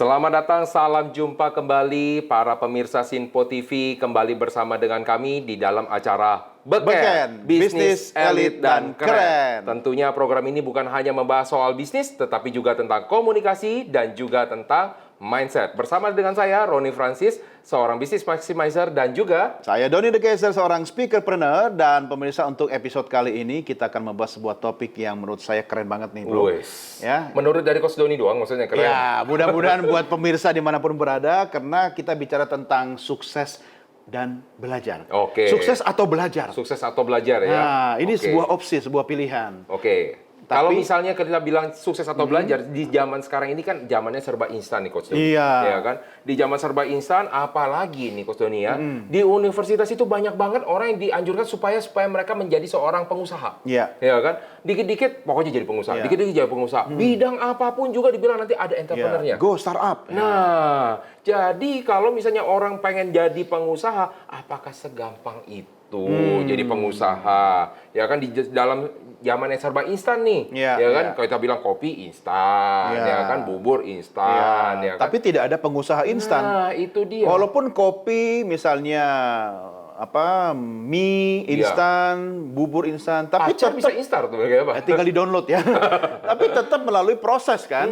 Selamat datang, salam jumpa kembali para pemirsa Sinpo TV, kembali bersama dengan kami di dalam acara Beken, Bisnis Elit dan Keren. Tentunya program ini bukan hanya membahas soal bisnis, tetapi juga tentang komunikasi dan juga tentang mindset. Bersama dengan saya, Roni Francis, seorang bisnis maximizer, dan juga saya Doni De Keizer, seorang speakerpreneur. Dan pemirsa, untuk episode kali ini kita akan membahas sebuah topik yang menurut saya keren banget nih, bro. Ya. Menurut dari Coach Doni doang, maksudnya keren. Ya, mudah-mudahan buat pemirsa dimanapun berada, karena kita bicara tentang sukses dan belajar. Oke. Sukses atau belajar? Sukses atau belajar ya. Nah, ini sebuah opsi, sebuah pilihan. Oke. Kalau misalnya kita bilang sukses atau belajar, di zaman sekarang ini kan zamannya serba instan nih, Coach Doni. Iya. Ya kan? Di zaman serba instan, apalagi nih, Coach Doni ya, di universitas itu banyak banget orang yang dianjurkan supaya mereka menjadi seorang pengusaha. Iya. Ya kan? Dikit-dikit pokoknya jadi pengusaha. Iya. Dikit-dikit jadi pengusaha. Bidang apapun juga dibilang nanti ada entrepreneurnya. Go startup. Nah, jadi kalau misalnya orang pengen jadi pengusaha, apakah segampang itu jadi pengusaha? Ya kan, di dalam zaman yang serba instan nih, ya kan? Kalau kita bilang kopi instan, ya kan, bubur instan, ya kan? Tapi tidak ada pengusaha instan. Nah, itu dia. Walaupun kopi misalnya mie instan, bubur instan, tapi tetap bisa instan tuh apa? Tinggal di-download ya. Tapi tetap melalui proses kan.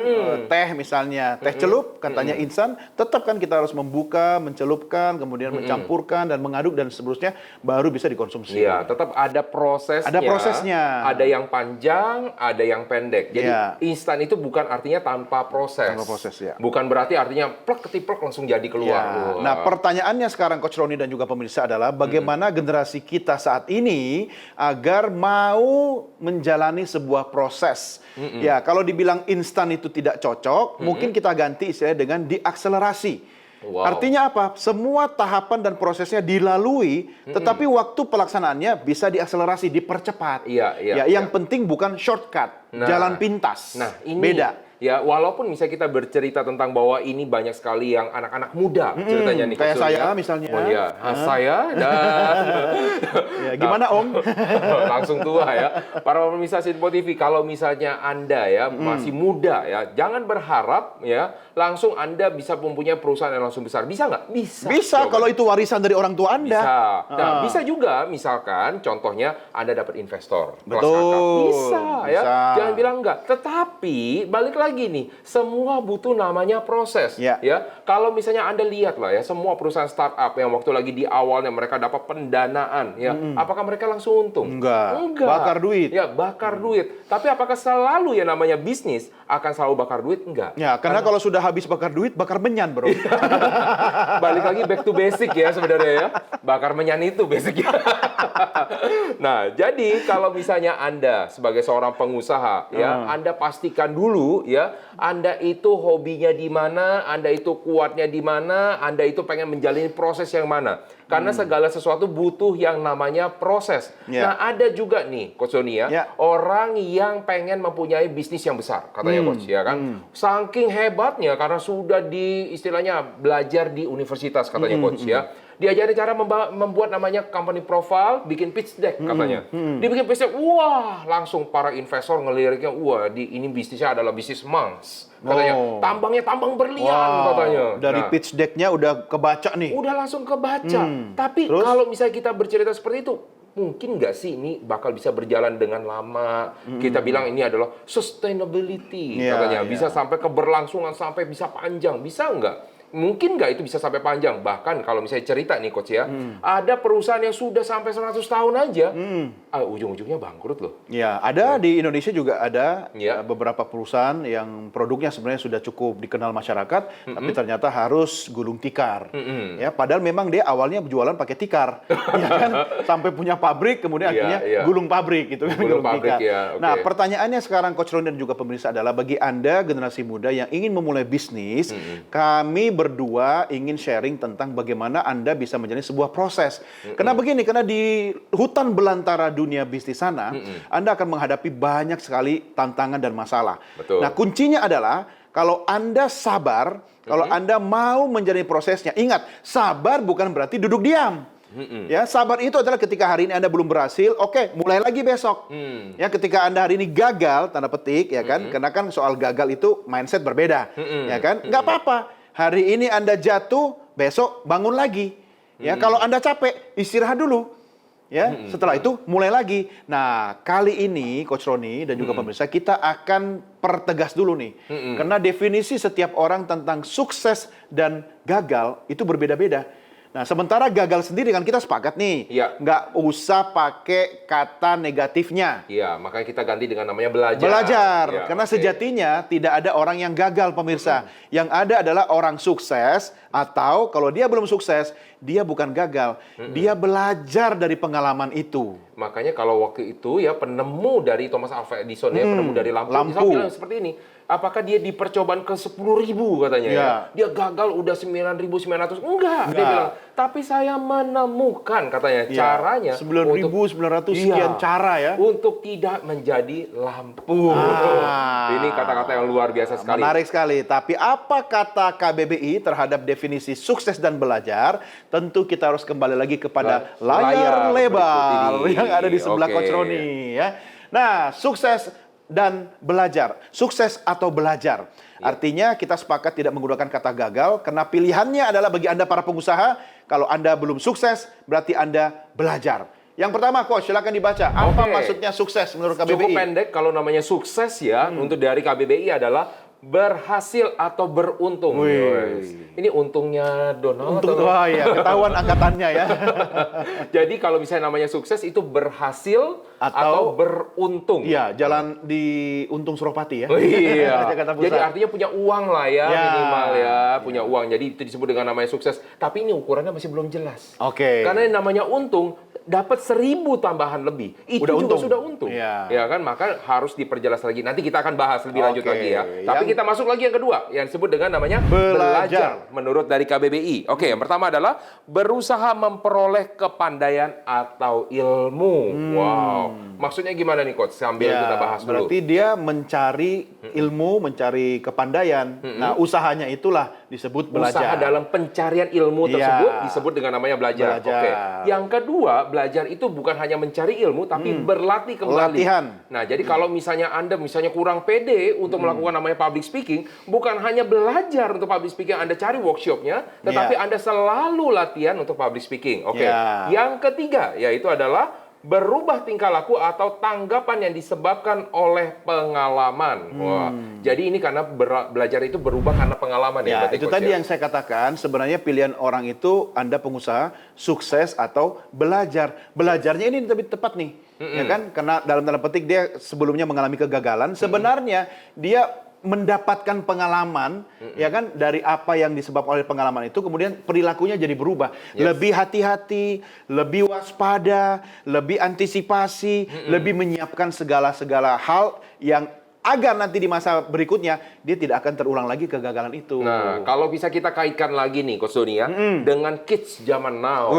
Teh misalnya, teh celup katanya instan, tetap kan kita harus membuka, mencelupkan, kemudian mencampurkan dan mengaduk dan seterusnya baru bisa dikonsumsi. Iya, tetap ada prosesnya. Ada prosesnya. Ada yang panjang, ada yang pendek. Jadi instan itu bukan artinya tanpa proses. Tanpa proses ya. Bukan berarti artinya plek ketiplek langsung jadi keluar. Nah, pertanyaannya sekarang Coach Roni dan juga pemirsa adalah bagaimana generasi kita saat ini agar mau menjalani sebuah proses. Ya, kalau dibilang instan itu tidak cocok, mungkin kita ganti istilahnya dengan diakselerasi. Artinya apa? Semua tahapan dan prosesnya dilalui, tetapi waktu pelaksanaannya bisa diakselerasi, dipercepat. Yang penting bukan shortcut, jalan pintas. Nah, ini beda. Ya, walaupun misalnya kita bercerita tentang bahwa ini banyak sekali yang anak-anak muda ceritanya nih. Kayak saya misalnya. Oh iya, saya dan ya, gimana Om? Langsung tua ya. Para pemirsa Sinpo TV, kalau misalnya Anda ya masih muda ya, jangan berharap ya langsung Anda bisa mempunyai perusahaan yang langsung besar. Bisa nggak? Bisa. Bisa kalau itu warisan dari orang tua Anda. Bisa. Nah, bisa juga misalkan contohnya Anda dapat investor. Betul. Bisa ya. Jangan bilang enggak. Tetapi balik lagi nih, semua butuh namanya proses. Ya. Kalau misalnya Anda lihat lah ya, semua perusahaan startup yang waktu lagi di awalnya mereka dapat pendanaan ya, apakah mereka langsung untung? Enggak. Bakar duit. Ya, bakar duit. Tapi apakah selalu yang namanya bisnis akan selalu bakar duit? Enggak. Ya, karena kalau sudah habis bakar duit, bakar menyan, bro. Balik lagi back to basic ya sebenarnya ya. Bakar menyan itu basicnya. Nah, jadi kalau misalnya Anda sebagai seorang pengusaha ya, Anda pastikan dulu ya, Anda itu hobinya di mana, Anda itu kuatnya di mana, Anda itu pengen menjalani proses yang mana. Karena segala sesuatu butuh yang namanya proses. Nah, ada juga nih, Coach Doni ya, orang yang pengen mempunyai bisnis yang besar, katanya Coach, ya kan? Saking hebatnya karena sudah istilahnya belajar di universitas, katanya Coach ya. Diajarin cara membuat namanya company profile, bikin pitch deck katanya. Dibikin pitch deck, wah, langsung para investor ngeliriknya, wah, ini bisnisnya adalah bisnis emas. Katanya, tambangnya tambang berlian katanya. Dari pitch deck-nya udah kebaca nih. Udah langsung kebaca. Tapi kalau misalnya kita bercerita seperti itu, mungkin nggak sih ini bakal bisa berjalan dengan lama? Kita bilang ini adalah sustainability katanya. Bisa sampai keberlangsungan, sampai bisa panjang. Bisa nggak? Mungkin nggak itu bisa sampai panjang? Bahkan kalau misalnya cerita nih Coach ya, ada perusahaan yang sudah sampai 100 tahun aja, ujung-ujungnya bangkrut loh. Ya, ada di Indonesia juga ada beberapa perusahaan yang produknya sebenarnya sudah cukup dikenal masyarakat, tapi ternyata harus gulung tikar. Ya, padahal memang dia awalnya jualan pakai tikar, ya kan? Sampai punya pabrik, kemudian akhirnya gulung pabrik gitu kan, gulung tikar. Nah, pertanyaannya sekarang Coach Ron dan juga pemirsa adalah bagi Anda generasi muda yang ingin memulai bisnis, kami berdua ingin sharing tentang bagaimana Anda bisa menjalani sebuah proses. Karena begini, karena di hutan belantara dunia bisnis sana, Anda akan menghadapi banyak sekali tantangan dan masalah. Betul. Nah, kuncinya adalah kalau Anda sabar, kalau Anda mau menjalani prosesnya. Ingat, sabar bukan berarti duduk diam. Ya, sabar itu adalah ketika hari ini Anda belum berhasil, oke, mulai lagi besok. Ya, ketika Anda hari ini gagal, tanda petik, ya kan? Karena kan soal gagal itu mindset berbeda, ya kan? Nggak apa-apa. Hari ini Anda jatuh, besok bangun lagi. Ya, kalau Anda capek, istirahat dulu. Ya, setelah itu mulai lagi. Nah, kali ini Coach Roni dan juga pemirsa, kita akan pertegas dulu nih. Karena definisi setiap orang tentang sukses dan gagal itu berbeda-beda. Nah, sementara gagal sendiri kan kita sepakat nih, nggak usah pakai kata negatifnya. Iya, makanya kita ganti dengan namanya belajar. Belajar, karena sejatinya tidak ada orang yang gagal, pemirsa. Yang ada adalah orang sukses, atau kalau dia belum sukses, dia bukan gagal, dia belajar dari pengalaman itu. Makanya kalau waktu itu ya penemu dari Thomas Alva Edison ya, penemu dari lampu. Dia bilang seperti ini. Apakah dia di percobaan ke 10.000 katanya ya? Dia gagal udah 9.900. Enggak. Dia bilang, tapi saya menemukan katanya caranya 9.900 sekian cara ya. Untuk tidak menjadi lampu. Ini kata-kata yang luar biasa sekali. Menarik sekali. Tapi apa kata KBBI terhadap definisi sukses dan belajar? Tentu kita harus kembali lagi kepada layar lebar yang ada di sebelah Coach Roni ya. Nah, sukses dan belajar. Sukses atau belajar. Artinya kita sepakat tidak menggunakan kata gagal karena pilihannya adalah bagi Anda para pengusaha, kalau Anda belum sukses berarti Anda belajar. Yang pertama, Coach, silakan dibaca. Apa maksudnya sukses menurut KBBI? Cukup pendek kalau namanya sukses ya, untuk dari KBBI adalah berhasil atau beruntung. Ini untungnya Donald wah ya, ketahuan angkatannya ya. Jadi kalau misalnya namanya sukses itu berhasil atau beruntung. Iya, jalan di Untung Suropati ya. Jadi artinya punya uang lah ya, minimal ya, punya uang. Jadi itu disebut dengan namanya sukses. Tapi ini ukurannya masih belum jelas. Karena yang namanya untung dapat 1.000 tambahan lebih. Itu juga sudah untung. Ya kan, maka harus diperjelas lagi. Nanti kita akan bahas lebih lanjut lagi ya. Tapi kita masuk lagi yang kedua, yang disebut dengan namanya belajar. Menurut dari KBBI. Yang pertama adalah berusaha memperoleh kepandaian atau ilmu. Wow. Maksudnya gimana nih Coach? Sambil kita bahas dulu. Berarti dia mencari ilmu, mencari kepandaian. Nah, usahanya itulah disebut belajar. Usaha dalam pencarian ilmu tersebut disebut dengan namanya belajar. Yang kedua, belajar itu bukan hanya mencari ilmu, tapi berlatih kembali. Latihan. Nah, jadi kalau misalnya Anda kurang pede untuk melakukan namanya public speaking, bukan hanya belajar untuk public speaking, Anda cari workshopnya, tetapi Anda selalu latihan untuk public speaking. Yang ketiga, yaitu adalah berubah tingkah laku atau tanggapan yang disebabkan oleh pengalaman. Jadi ini karena belajar itu berubah karena pengalaman ya. Itu tadi yang saya katakan, sebenarnya pilihan orang itu Anda pengusaha, sukses atau belajar. Belajarnya ini lebih tepat nih. Ya kan? Karena dalam tanda petik dia sebelumnya mengalami kegagalan, sebenarnya dia mendapatkan pengalaman ya kan dari apa yang disebabkan oleh pengalaman itu, kemudian perilakunya jadi berubah, lebih hati-hati, lebih waspada, lebih antisipasi, lebih menyiapkan segala hal yang agar nanti di masa berikutnya dia tidak akan terulang lagi kegagalan itu. Nah, kalau bisa kita kaitkan lagi nih Coach Doni ya, dengan kids zaman now.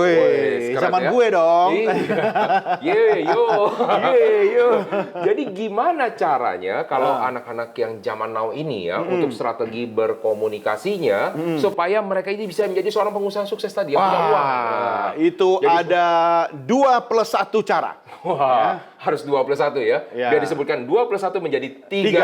Zaman gue dong. Jadi gimana caranya kalau anak-anak yang zaman now ini ya, untuk strategi berkomunikasinya supaya mereka ini bisa menjadi seorang pengusaha sukses tadi yang punya uang. Itu ada 2+1 cara. Harus 2+1 ya. Biar disebutkan 2+1 menjadi 3.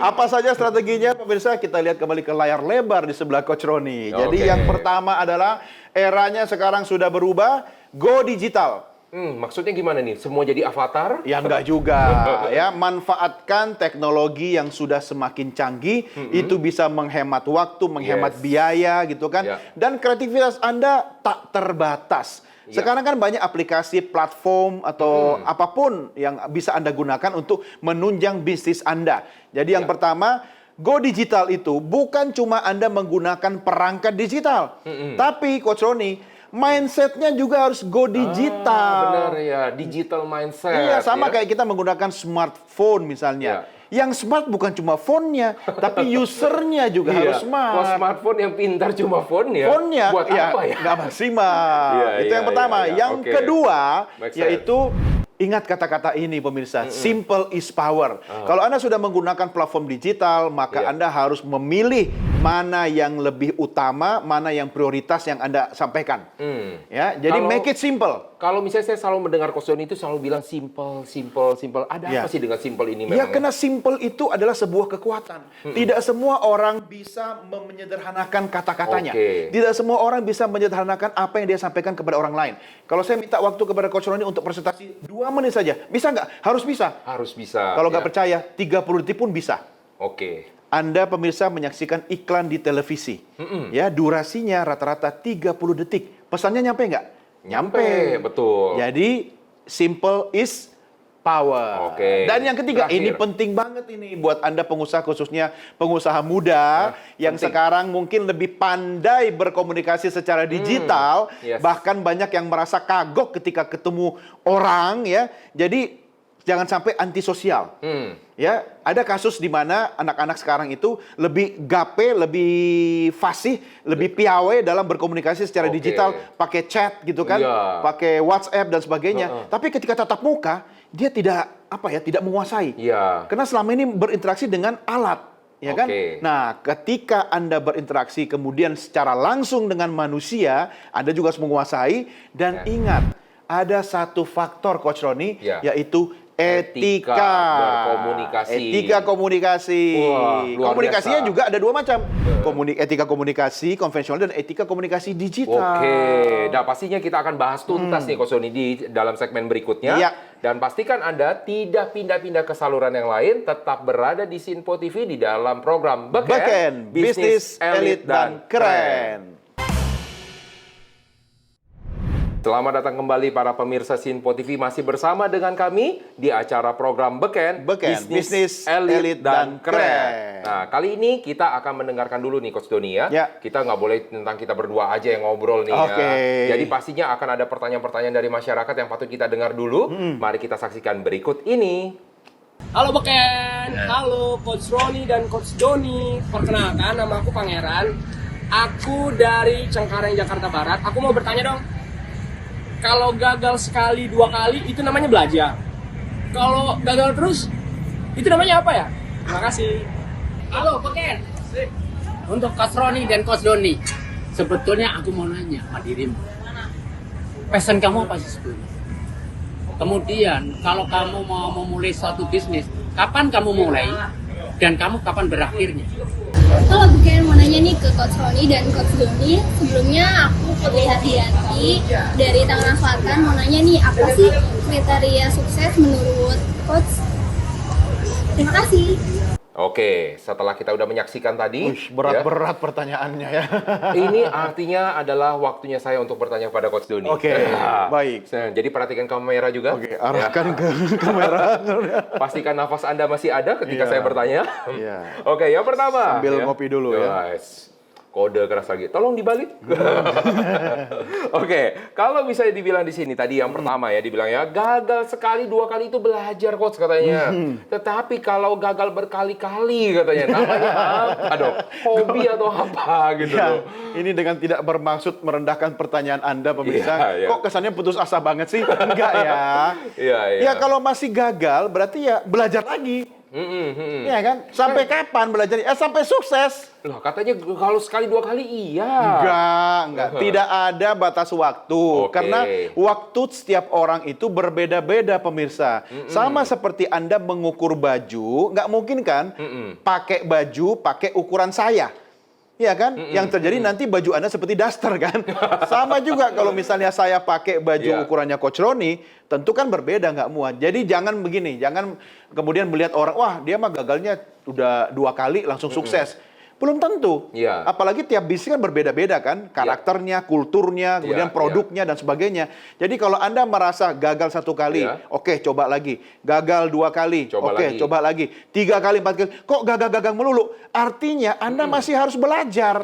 Apa saja strateginya pemirsa? Kita lihat kembali ke layar lebar di sebelah Coach Roni. Jadi yang pertama adalah eranya sekarang sudah berubah, go digital. Maksudnya gimana nih? Semua jadi avatar? Ya enggak juga. Ya, manfaatkan teknologi yang sudah semakin canggih, itu bisa menghemat waktu, menghemat biaya gitu kan. Dan kreativitas Anda tak terbatas. Sekarang kan banyak aplikasi, platform, atau apapun yang bisa Anda gunakan untuk menunjang bisnis Anda. Jadi yang pertama, go digital itu bukan cuma Anda menggunakan perangkat digital. Tapi Coach Roni, mindsetnya juga harus go digital. Benar ya, digital mindset. Iya, sama kayak kita menggunakan smartphone misalnya. Yang smart bukan cuma fonnya, tapi usernya juga harus smart. Kalau smartphone yang pintar cuma fonnya, buat apa ya? Nggak maksimal. Itu yang pertama. Yang kedua, yaitu Ingat kata-kata ini pemirsa, simple is power. Kalau Anda sudah menggunakan platform digital, maka Anda harus memilih mana yang lebih utama, mana yang prioritas yang Anda sampaikan. Ya, jadi make it simple. Kalau misalnya saya selalu mendengar Coach Doni itu selalu bilang simple, simple, simple. Ada apa sih dengan simple ini memang? Ya, karena simple itu adalah sebuah kekuatan. Tidak semua orang bisa menyederhanakan kata-katanya. Tidak semua orang bisa menyederhanakan apa yang dia sampaikan kepada orang lain. Kalau saya minta waktu kepada Coach Doni untuk presentasi 2 menit saja, bisa nggak? Harus bisa. Harus bisa. Kalau nggak percaya, 30 detik pun bisa. Anda pemirsa menyaksikan iklan di televisi. Ya, durasinya rata-rata 30 detik. Pesannya nyampe nggak? Nyampe, betul. Jadi simple is power. Dan yang ketiga, ini penting banget ini buat Anda pengusaha, khususnya pengusaha muda yang sekarang mungkin lebih pandai berkomunikasi secara digital, bahkan banyak yang merasa kagok ketika ketemu orang ya. Jadi jangan sampai antisosial. Ya, ada kasus di mana anak-anak sekarang itu lebih gape, lebih fasih, lebih piawai dalam berkomunikasi secara digital, pakai chat gitu kan, pakai WhatsApp dan sebagainya. Tapi ketika tatap muka, dia tidak tidak menguasai. Karena selama ini berinteraksi dengan alat, ya kan? Nah, ketika Anda berinteraksi kemudian secara langsung dengan manusia, Anda juga harus menguasai. Dan ingat, ada satu faktor Coach Roni, yaitu etika berkomunikasi. Etika komunikasi. Wah, komunikasinya biasa. juga ada 2 macam. Etika komunikasi konvensional dan etika komunikasi digital. Nah pastinya kita akan bahas tuntas nih Coach Doni di dalam segmen berikutnya. Dan pastikan Anda tidak pindah-pindah ke saluran yang lain, tetap berada di Sinpo TV di dalam program Beken, Bisnis Elit dan Keren. Selamat datang kembali para pemirsa Sinpo TV, masih bersama dengan kami di acara program Beken, Bisnis Elit dan Keren. Nah, kali ini kita akan mendengarkan dulu nih Coach Doni ya. Kita nggak boleh tentang kita berdua aja yang ngobrol nih ya. Jadi pastinya akan ada pertanyaan-pertanyaan dari masyarakat yang patut kita dengar dulu. Mari kita saksikan berikut ini. Halo Beken, halo Coach Roni dan Coach Doni. Perkenalkan, nama aku Pangeran. Aku dari Cengkareng, Jakarta Barat. Aku mau bertanya dong. Kalau gagal sekali, 2 kali, itu namanya belajar. Kalau gagal terus, itu namanya apa ya? Terima kasih. Halo, Beken. Untuk Coach Roni dan Coach Doni, sebetulnya aku mau nanya sama dirimu. Passion kamu apa sih sebetulnya? Kemudian, kalau kamu mau memulai suatu bisnis, kapan kamu mulai dan kamu kapan berakhirnya? Halo Beken, mau nanya nih ke Coach Roni dan Coach Doni. Sebelumnya aku Putri Hadianti dari Tangerang Selatan. Mau nanya nih, apa sih kriteria sukses menurut Coach? Terima kasih. Setelah kita udah menyaksikan tadi, berat-berat pertanyaannya ya. Ini artinya adalah waktunya saya untuk bertanya kepada Coach Doni. Baik. Jadi perhatikan kamera juga. Arahkan ke kamera. Pastikan nafas Anda masih ada ketika saya bertanya. Yang pertama. Sambil ngopi dulu ya. Kode keras lagi. Tolong dibalik. Kalau bisa dibilang di sini tadi yang pertama ya, dibilang ya gagal sekali 2 kali itu belajar Coach katanya. Tetapi kalau gagal berkali-kali katanya namanya apa dong? Hobi atau apa gitu loh. Ini dengan tidak bermaksud merendahkan pertanyaan Anda pemirsa. Kok kesannya putus asa banget sih? Enggak ya. Ya kalau masih gagal berarti ya belajar lagi. Iya kan? Sampai kapan belajar? Sampai sukses. Loh, katanya kalau sekali 2 kali iya. Enggak. Tidak ada batas waktu. Karena waktu setiap orang itu berbeda-beda pemirsa. Sama seperti Anda mengukur baju, nggak mungkin kan pakai baju pakai ukuran saya. Iya kan? Yang terjadi nanti baju Anda seperti daster kan? Sama juga kalau misalnya saya pakai baju ukurannya Coach Roni, tentu kan berbeda, nggak muat. Jadi jangan begini, jangan kemudian melihat orang, wah dia mah gagalnya udah 2 kali langsung sukses. Belum tentu. Apalagi tiap bisnis kan berbeda-beda kan. Karakternya, kulturnya, kemudian produknya dan sebagainya. Jadi kalau Anda merasa gagal 1 kali, oke coba lagi. Gagal 2 kali, coba lagi. 3 kali, 4 kali. Kok gagal-gagal melulu? Artinya Anda masih harus belajar.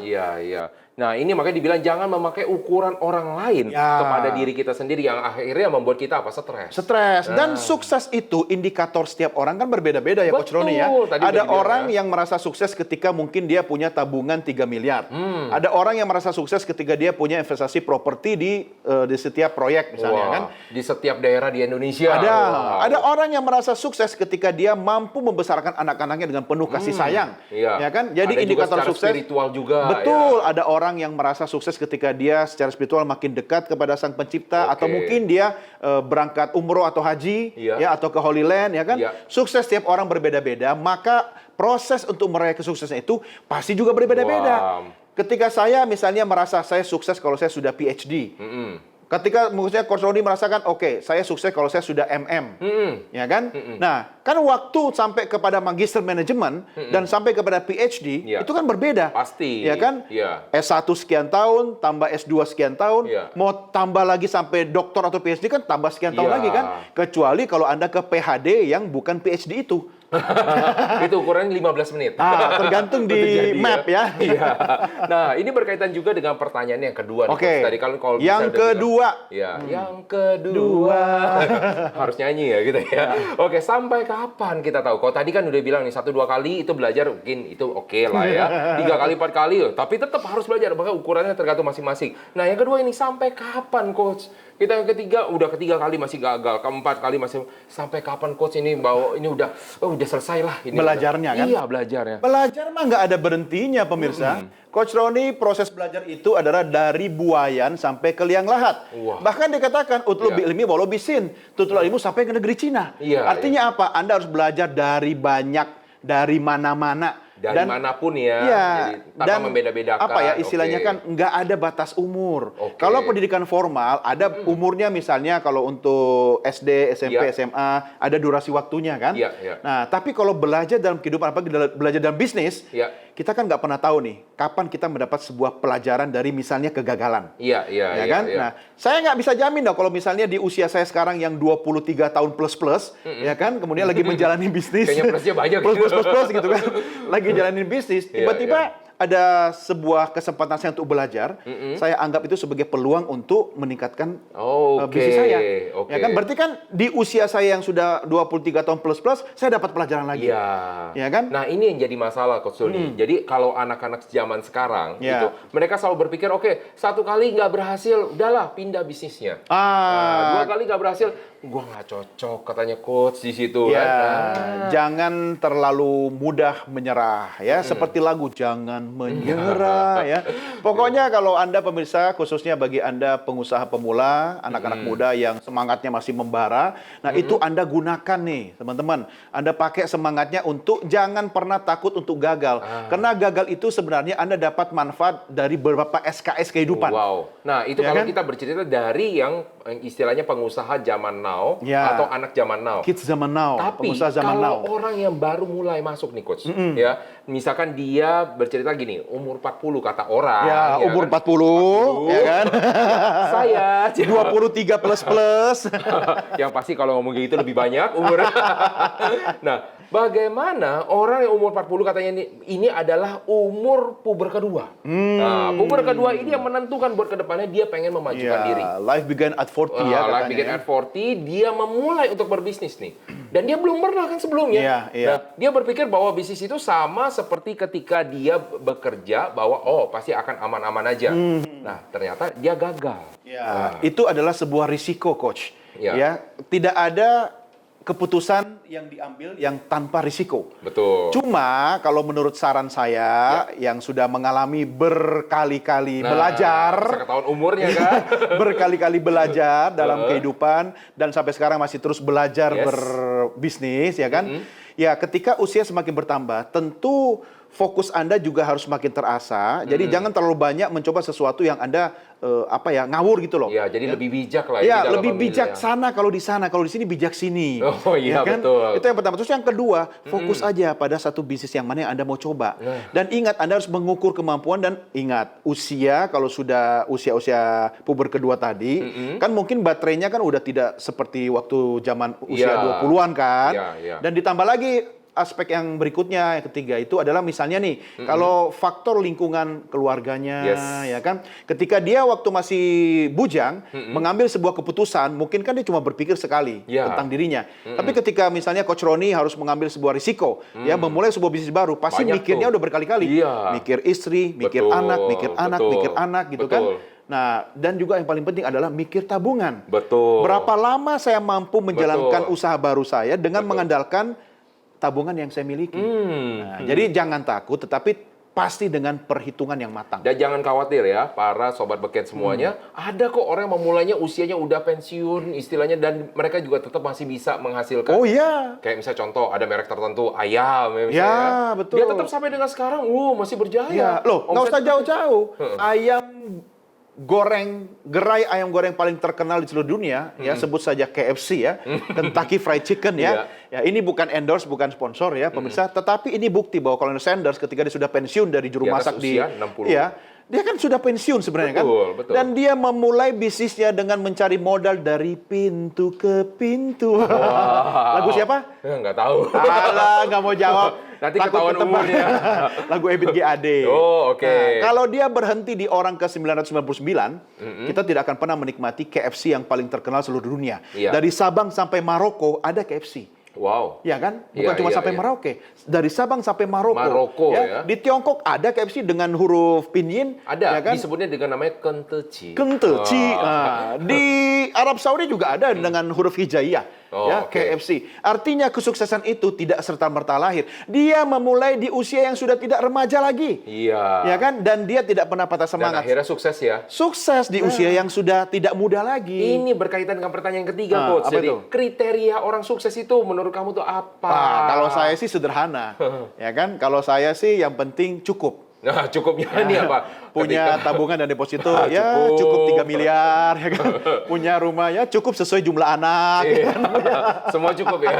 Nah, ini makanya dibilang jangan memakai ukuran orang lain Ya. kepada diri kita sendiri yang akhirnya membuat kita apa? Stres. Stres. Dan sukses itu indikator setiap orang kan berbeda-beda ya Coach Roni ya. Betul, tadi udah Ada dibilang, orang ya. yang merasa sukses ketika mungkin dia punya tabungan 3 miliar. Ada orang yang merasa sukses ketika dia punya investasi properti di setiap proyek misalnya Wah, kan. di setiap daerah di Indonesia. Ada. Wow. Ada orang yang merasa sukses ketika dia mampu membesarkan anak-anaknya dengan penuh kasih sayang. Iya. Ya kan? Jadi Ada juga indikator secara sukses spiritual juga. Betul, ya. ada orang yang merasa sukses ketika dia secara spiritual makin dekat kepada Sang Pencipta Oke. atau mungkin dia berangkat umroh atau haji Iya. ya atau ke Holy Land ya kan. Iya. Sukses setiap orang berbeda-beda, maka proses untuk meraih kesuksesan itu pasti juga berbeda-beda. Wow. Ketika saya misalnya merasa saya sukses kalau saya sudah PhD. Ketika maksudnya Coach Roni merasakan oke, saya sukses kalau saya sudah MM. Ya kan? Nah, kan waktu sampai kepada magister manajemen dan sampai kepada PhD Iya. itu kan berbeda. Pasti. Ya kan? Iya. S1 sekian tahun, tambah S2 sekian tahun, Iya. mau tambah lagi sampai doktor atau PhD kan tambah sekian tahun Iya. lagi kan? Kecuali kalau Anda ke PhD yang bukan PhD itu. Itu ukurannya 15 menit. Tergantung di Itu jadi, map ya. Iya. Nah, ini berkaitan juga dengan pertanyaan yang kedua nih, Oke. Coach. Tadi kalau bisa Yang udah kedua. bilang. Ya, yang kedua. Harus nyanyi ya gitu ya. Oke, sampai kapan kita tahu? Kalau tadi kan udah bilang nih 1-2 kali itu belajar mungkin itu oke lah ya. 3 kali 4 kali tapi tetap harus belajar. Bahkan ukurannya tergantung masing-masing. Nah, yang kedua ini sampai kapan, Coach? Kita yang ketiga udah ketiga kali masih gagal, keempat kali masih sampai kapan Coach ini bawa ini udah selesai lah ini. Belajarnya kan? Iya, belajarnya. Belajar mah nggak ada berhentinya pemirsa. Coach Roni proses belajar itu adalah dari buayan sampai ke liang lahat. Wah. Bahkan dikatakan utlub Iya. ilmi walau bisin, tutul ilmu sampai ke negeri Cina. Iya, Artinya apa? Anda harus belajar dari banyak, dari mana-mana. Dari manapun ya, Iya, jadi tanpa membeda-bedakan. apa ya istilahnya Oke. kan nggak ada batas umur. Oke. Kalau pendidikan formal ada umurnya misalnya kalau untuk SD, SMP, Iya. SMA ada durasi waktunya kan. Iya, iya. Nah tapi kalau belajar dalam kehidupan apa belajar dalam bisnis, Iya. kita kan nggak pernah tahu nih kapan kita mendapat sebuah pelajaran dari misalnya kegagalan. Iya, iya, Ya iya, kan? iya. Nah, saya nggak bisa jamin dong kalau misalnya di usia saya sekarang yang 23 tahun plus-plus, ya kan? Kemudian lagi menjalani bisnis. Kayaknya plusnya banyak. Plus gitu kan. Lagi jalanin bisnis, Iya, tiba-tiba ada sebuah kesempatan saya untuk belajar, saya anggap itu sebagai peluang untuk meningkatkan Oke, bisnis saya. oke. Ya kan? Berarti kan di usia saya yang sudah 23 tahun plus-plus, saya dapat pelajaran lagi. Iya. Ya kan? Nah, ini yang jadi masalah Coach Doni. Jadi kalau anak-anak zaman sekarang Ya. gitu, mereka selalu berpikir, oke, 1 kali nggak berhasil, udahlah pindah bisnisnya. Nah, 2 kali nggak berhasil, gua nggak cocok katanya coach di situ Ya, kan. Ah. jangan terlalu mudah menyerah ya. Seperti lagu Jangan Menyerah ya. Pokoknya kalau Anda pemirsa, khususnya bagi Anda pengusaha pemula, anak-anak muda yang semangatnya masih membara, nah itu Anda gunakan nih, teman-teman. Anda pakai semangatnya untuk jangan pernah takut untuk gagal. Karena gagal itu sebenarnya Anda dapat manfaat dari beberapa SKS kehidupan. Wow. Nah, itu Ya kalau kan? kita bercerita dari yang istilahnya pengusaha zaman now Ya. atau anak zaman now. Kids zaman now, Tapi pengusaha zaman kalau now. orang yang baru mulai masuk nih coach, ya, misalkan dia bercerita gini, umur 40 kata orang, Ya, umur 40, ya kan? saya 23 plus. yang pasti kalau ngomong gitu lebih banyak umur. Nah, bagaimana orang yang umur 40 katanya ini adalah umur puber kedua. Nah, puber kedua ini yang menentukan buat kedepannya dia pengen memajukan diri. Life began at 40 ya katanya. Life Begin at 40, dia memulai untuk berbisnis nih. Dan dia belum pernah kan sebelumnya. Iya, iya. Nah, dia berpikir bahwa bisnis itu sama seperti ketika dia bekerja, bahwa pasti akan aman-aman aja. Nah, ternyata dia gagal. Ya, itu adalah sebuah risiko, coach. Ya. Ya, tidak ada keputusan yang diambil yang tanpa risiko. Betul. Cuma kalau menurut saran saya yang sudah mengalami berkali-kali belajar, Seketahuan umurnya kan. berkali-kali belajar dalam kehidupan dan sampai sekarang masih terus belajar Yes. berbisnis, ya kan? Ya, ketika usia semakin bertambah, tentu fokus Anda juga harus semakin terasa. Jadi jangan terlalu banyak mencoba sesuatu yang Anda ngawur gitu loh. Ya, jadi lebih bijak lah. Ya, ini dalam lebih memilih, bijaksana kalau di sana, kalau di sini bijak sini. Oh, iya, Ya kan? betul. Itu yang pertama. Terus yang kedua, fokus aja pada satu bisnis yang mana yang Anda mau coba. Dan ingat, Anda harus mengukur kemampuan dan ingat, usia kalau sudah usia-usia puber kedua tadi, kan mungkin baterainya kan udah tidak seperti waktu zaman usia Iya. 20-an kan. Iya, iya. Dan ditambah lagi aspek yang berikutnya, yang ketiga itu adalah misalnya nih, kalau faktor lingkungan keluarganya, ya kan, ketika dia waktu masih bujang mengambil sebuah keputusan, mungkin kan dia cuma berpikir sekali tentang dirinya. Tapi ketika misalnya Coach Roni harus mengambil sebuah risiko, ya memulai sebuah bisnis baru, pasti Banyak mikirnya tuh. udah berkali-kali, mikir istri, mikir Betul, anak, mikir anak, gitu kan. betul. Nah, dan juga yang paling penting adalah mikir tabungan. Betul. Berapa lama saya mampu menjalankan Betul. usaha baru saya dengan Betul. mengandalkan tabungan yang saya miliki. Nah, jadi jangan takut, tetapi pasti dengan perhitungan yang matang. Dan jangan khawatir ya, para sobat beken semuanya. Ada kok orang yang memulainya usianya udah pensiun istilahnya, dan mereka juga tetap masih bisa menghasilkan. Oh iya. Kayak misalnya contoh, ada merek tertentu, ayam ya, misalnya. Ya, betul. Dia tetap sampai dengan sekarang, masih berjaya. Ya, loh, nggak usah Omset- jauh-jauh. Ayam goreng, gerai ayam goreng paling terkenal di seluruh dunia, ya sebut saja KFC ya, Kentucky Fried Chicken ya. Ya, ini bukan endorse, bukan sponsor ya, pemirsa, tetapi ini bukti bahwa Colonel Sanders ketika dia sudah pensiun dari juru Di atas masak usia 60. ya, dia kan sudah pensiun sebenarnya kan. Betul, betul. Dan dia memulai bisnisnya dengan mencari modal dari pintu ke pintu. Lagu siapa? Nggak tahu. Alah, nggak mau jawab. Nanti Takut ketahuan ketebak. umurnya. Lagu Ebit GAD. Oh, oke. Nah, kalau dia berhenti di orang ke 999, kita tidak akan pernah menikmati KFC yang paling terkenal seluruh dunia. Iya. Dari Sabang sampai Maroko ada KFC. Wow. Ya kan? Bukan Iya, cuma iya, sampai iya. Merauke. Dari Sabang sampai Maroko. Maroko, ya. Di Tiongkok ada KFC dengan huruf pinyin. Ada, ya kan? disebutnya dengan namanya Kenteci. Kenteci. Nah, di Arab Saudi juga ada dengan huruf hijaiyah. Oh, ya, oke. KFC. Artinya kesuksesan itu tidak serta-merta lahir. Dia memulai di usia yang sudah tidak remaja lagi. Iya. Ya kan? Dan dia tidak pernah patah Dan semangat. akhirnya sukses ya. Sukses di usia yang sudah tidak muda lagi. Ini berkaitan dengan pertanyaan yang ketiga, Coach. apa Jadi, itu? kriteria orang sukses itu menurut kamu tuh apa? Kalau saya sih sederhana. Ya kan? Kalau saya sih yang penting cukup. Nah, cukupnya ini apa? Punya Ketika- tabungan dan deposito ya Cukup. cukup 3 miliar ya kan. Punya rumah ya cukup sesuai jumlah anak. Iya. Semua cukup ya.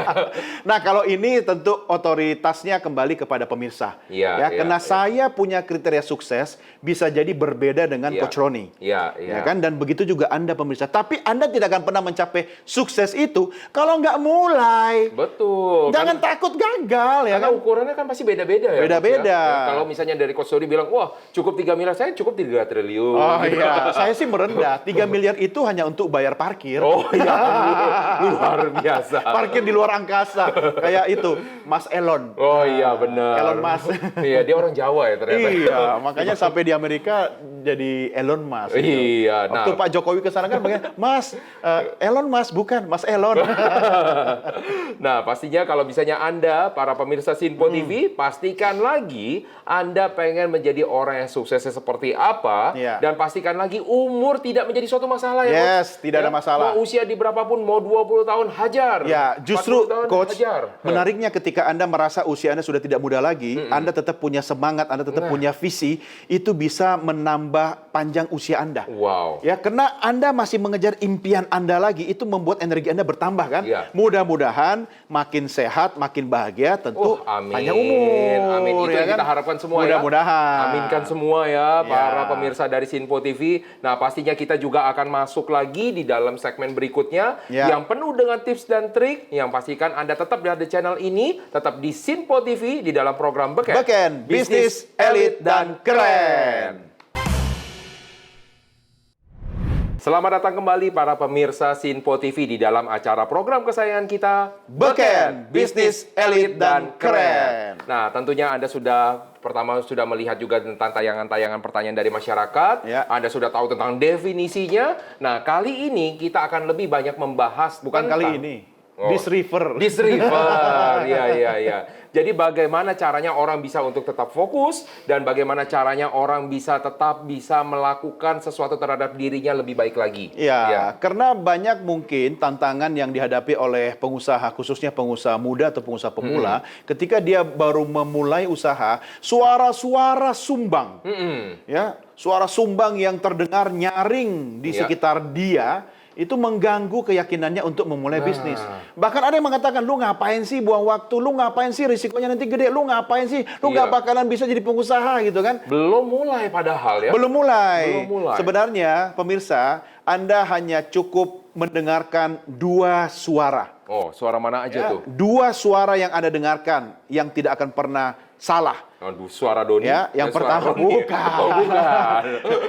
Nah, kalau ini tentu otoritasnya kembali kepada pemirsa. Iya, ya, iya, karena iya. saya punya kriteria sukses bisa jadi berbeda dengan Iya. Coach Roni. Iya, iya. Ya kan? Dan begitu juga Anda pemirsa. Tapi Anda tidak akan pernah mencapai sukses itu kalau nggak mulai. Betul. Jangan Kan- takut gagal ya karena kan. ukurannya kan pasti beda-beda ya. Beda-beda. Coach, ya. Kalau misalnya dari Coach Doni bilang, wah cukup 3 miliar, saya cukup 3 triliun. Oh Gitu. iya, saya sih merendah. 3 miliar itu hanya untuk bayar parkir. Oh iya, luar biasa. Parkir di luar angkasa. Kayak itu, Mas Elon. Oh iya benar. Elon Musk. Iya, dia orang Jawa ya ternyata. Iya, makanya sampai di Amerika jadi Elon Musk. gitu. Iya, nah. Waktu Pak Jokowi ke sana kan bagian, Mas, Elon Musk bukan, Mas Elon. Nah, pastinya kalau misalnya Anda, para pemirsa Sinpo TV, pastikan lagi Anda pengen menjadi orang yang suksesnya seperti apa, Iya. dan pastikan lagi umur tidak menjadi suatu masalah ya, Yes, Coach. tidak ada masalah. Mau usia di berapapun, mau 20 tahun, hajar. Ya, justru 40 tahun, Coach, hajar. menariknya ketika Anda merasa usia Anda sudah tidak muda lagi, Anda tetap punya semangat, Anda tetap punya visi, itu bisa menambah panjang usia Anda. Wow. Ya, karena Anda masih mengejar impian Anda lagi, itu membuat energi Anda bertambah kan? Iya. Mudah-mudahan makin sehat, makin bahagia, tentu Amin. panjang umur. Amin. Itu ya yang kita kan? harapkan semua Mudah-mudahan. ya. Aminkan semua ya, Ya. para pemirsa dari Sinpo TV. Nah, pastinya kita juga akan masuk lagi di dalam segmen berikutnya Ya. yang penuh dengan tips dan trik yang pastikan Anda tetap di channel ini, tetap di Sinpo TV di dalam program Beken, bisnis elit dan keren. Selamat datang kembali para pemirsa Sinpo TV di dalam acara program kesayangan kita, Beken, bisnis elit dan keren. Nah, tentunya Anda sudah melihat juga tentang tayangan-tayangan pertanyaan dari masyarakat. Ya. Anda sudah tahu tentang definisinya. Nah, kali ini kita akan lebih banyak membahas Bukan kali ini. Oh. Disriver. Disriver, ya. Jadi bagaimana caranya orang bisa untuk tetap fokus dan bagaimana caranya orang tetap bisa melakukan sesuatu terhadap dirinya lebih baik lagi. Ya, karena banyak mungkin tantangan yang dihadapi oleh pengusaha, khususnya pengusaha muda atau pengusaha pemula, ketika dia baru memulai usaha, suara-suara sumbang, ya, suara sumbang yang terdengar nyaring di Ya. sekitar dia, itu mengganggu keyakinannya untuk memulai bisnis. Bahkan ada yang mengatakan, lu ngapain sih buang waktu, lu ngapain sih risikonya nanti gede, lu ngapain sih, lu nggak Iya. bakalan bisa jadi pengusaha gitu kan. Belum mulai padahal ya. Belum mulai. Belum mulai. Sebenarnya pemirsa, Anda hanya cukup mendengarkan dua suara. Oh, suara mana aja Ya, tuh? dua suara yang Anda dengarkan yang tidak akan pernah salah. Aduh, suara Doni. Ya, yang suara pertama Roni. bukan. Oh, bukan.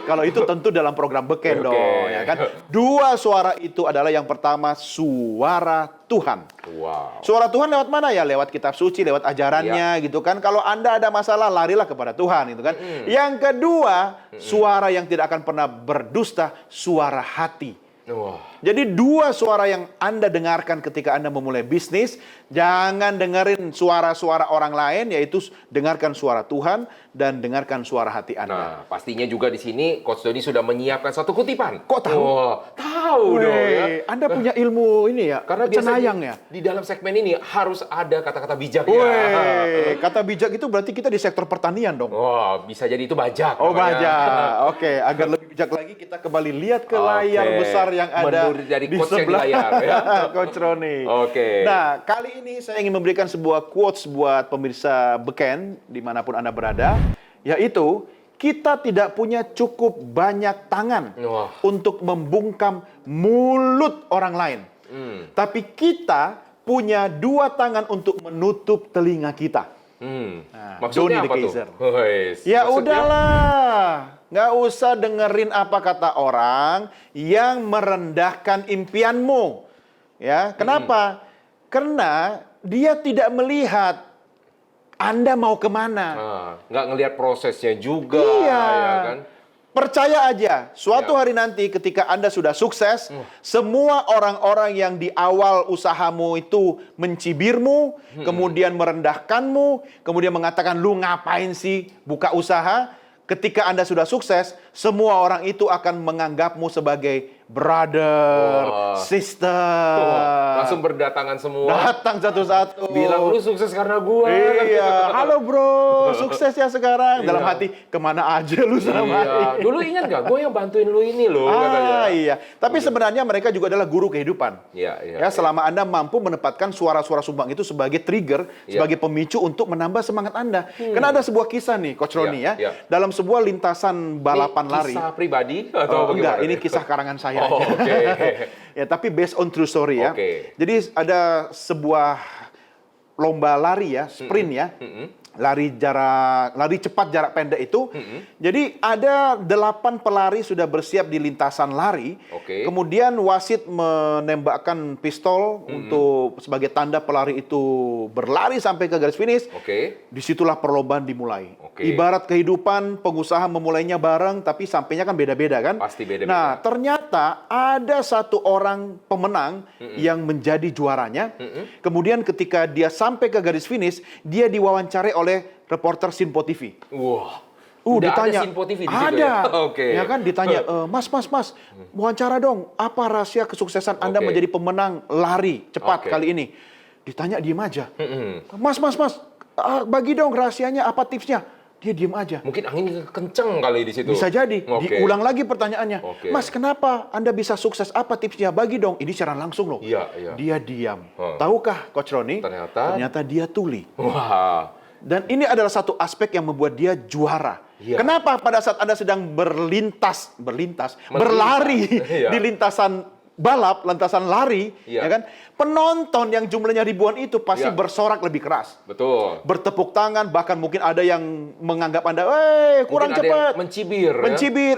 Kalau itu tentu dalam program beken Oke. dong, ya kan? Dua suara itu adalah yang pertama suara Tuhan. Wow. Suara Tuhan lewat mana ya? Lewat kitab suci, lewat ajarannya gitu kan. Kalau Anda ada masalah, larilah kepada Tuhan gitu kan. Yang kedua, suara yang tidak akan pernah berdusta, suara hati. Wah. Jadi dua suara yang Anda dengarkan ketika Anda memulai bisnis, jangan dengerin suara-suara orang lain, yaitu dengarkan suara Tuhan dan dengarkan suara hati Anda. Nah, pastinya juga di sini Coach Doni sudah menyiapkan satu kutipan. Kok tahu? Oh, tahu dong ya. Anda punya ilmu ini ya, Karena biasanya cenayang ya. di dalam segmen ini harus ada kata-kata bijak ya. Weh, kata bijak itu berarti kita di sektor pertanian dong. Wah, bisa jadi itu bajak. Oh, namanya. bajak. Oke, agar lebih bijak lagi kita kembali lihat ke layar Oke. besar yang ada Menurut dari di coach yang di sebelah layar, ya. Coach Roni. Oke. Nah, kali ini saya ingin memberikan sebuah quotes buat pemirsa beken dimanapun Anda berada, yaitu kita tidak punya cukup banyak tangan Wah. untuk membungkam mulut orang lain. Tapi kita punya dua tangan untuk menutup telinga kita. Nah, Maksudnya Donny apa the tuh? Kaiser. Wes, Ya maksudnya- udahlah, nggak usah dengerin apa kata orang yang merendahkan impianmu. Ya, kenapa? Karena dia tidak melihat Anda mau kemana. Nah, nggak ngelihat prosesnya juga, Iya. ya kan? Percaya aja, suatu Ya. hari nanti ketika Anda sudah sukses, semua orang-orang yang di awal usahamu itu mencibirmu, kemudian merendahkanmu, kemudian mengatakan, lu ngapain sih buka usaha? Ketika Anda sudah sukses, semua orang itu akan menganggapmu sebagai brother, Wah. sister. Langsung berdatangan semua. Datang satu-satu. Bilang lu sukses karena gua. Iya, halo bro, sukses ya sekarang. Dalam Iya. hati, kemana aja lu selama Iya. ini? Dulu ingat nggak? Gue yang bantuin lu ini loh. katanya. Iya. Tapi sebenarnya mereka juga adalah guru kehidupan. Iya, iya. Ya, selama Anda mampu menempatkan suara-suara sumbang itu sebagai trigger, Iya. sebagai pemicu untuk menambah semangat Anda. Karena ada sebuah kisah nih, Coach Roni Iya, iya. Dalam sebuah lintasan balapan Ini lari. Kisah pribadi Oh, atau enggak, bagaimana ini nih? kisah karangan saya. Oh, aja. oke. Ya, tapi based on true story ya. Oke. Jadi ada sebuah lomba lari ya, sprint ya. Lari cepat jarak pendek itu. Jadi ada 8 pelari sudah bersiap di lintasan lari. Oke. Kemudian wasit menembakkan pistol untuk sebagai tanda pelari itu berlari sampai ke garis finish. Oke. Disitulah perlombaan dimulai. Oke. Ibarat kehidupan, pengusaha memulainya bareng, tapi sampainya kan beda-beda kan? Pasti beda-beda. Nah, ternyata ada satu orang pemenang yang menjadi juaranya. Kemudian ketika dia sampai ke garis finish, dia diwawancarai oleh reporter Sinpo TV. Wah. Udah ditanya, ada Sinpo TV di situ ada. ya? Oke. Ya kan, ditanya, Mas, wawancara dong, apa rahasia kesuksesan Anda Oke. menjadi pemenang lari cepat Oke. kali ini? Ditanya, diem aja. Mas, bagi dong rahasianya, apa tipsnya? Dia diem aja. Mungkin angin kenceng kali di situ. Bisa jadi. Oke. Diulang lagi pertanyaannya. Oke. Mas, kenapa Anda bisa sukses? Apa tipsnya? Bagi dong. Ini secara langsung loh. Iya, iya. Dia diam. Oh. Tahukah, Coach Roni? Ternyata dia tuli. Wah. Dan ini adalah satu aspek yang membuat dia juara. Iya. Kenapa pada saat Anda sedang berlari Iya. di lintasan balap, lintasan lari, Iya. ya kan? Penonton yang jumlahnya ribuan itu pasti Iya. bersorak lebih keras. Betul. Bertepuk tangan, bahkan mungkin ada yang menganggap Anda, kurang Mungkin ada yang cepat. mencibir. Ya? Mencibir,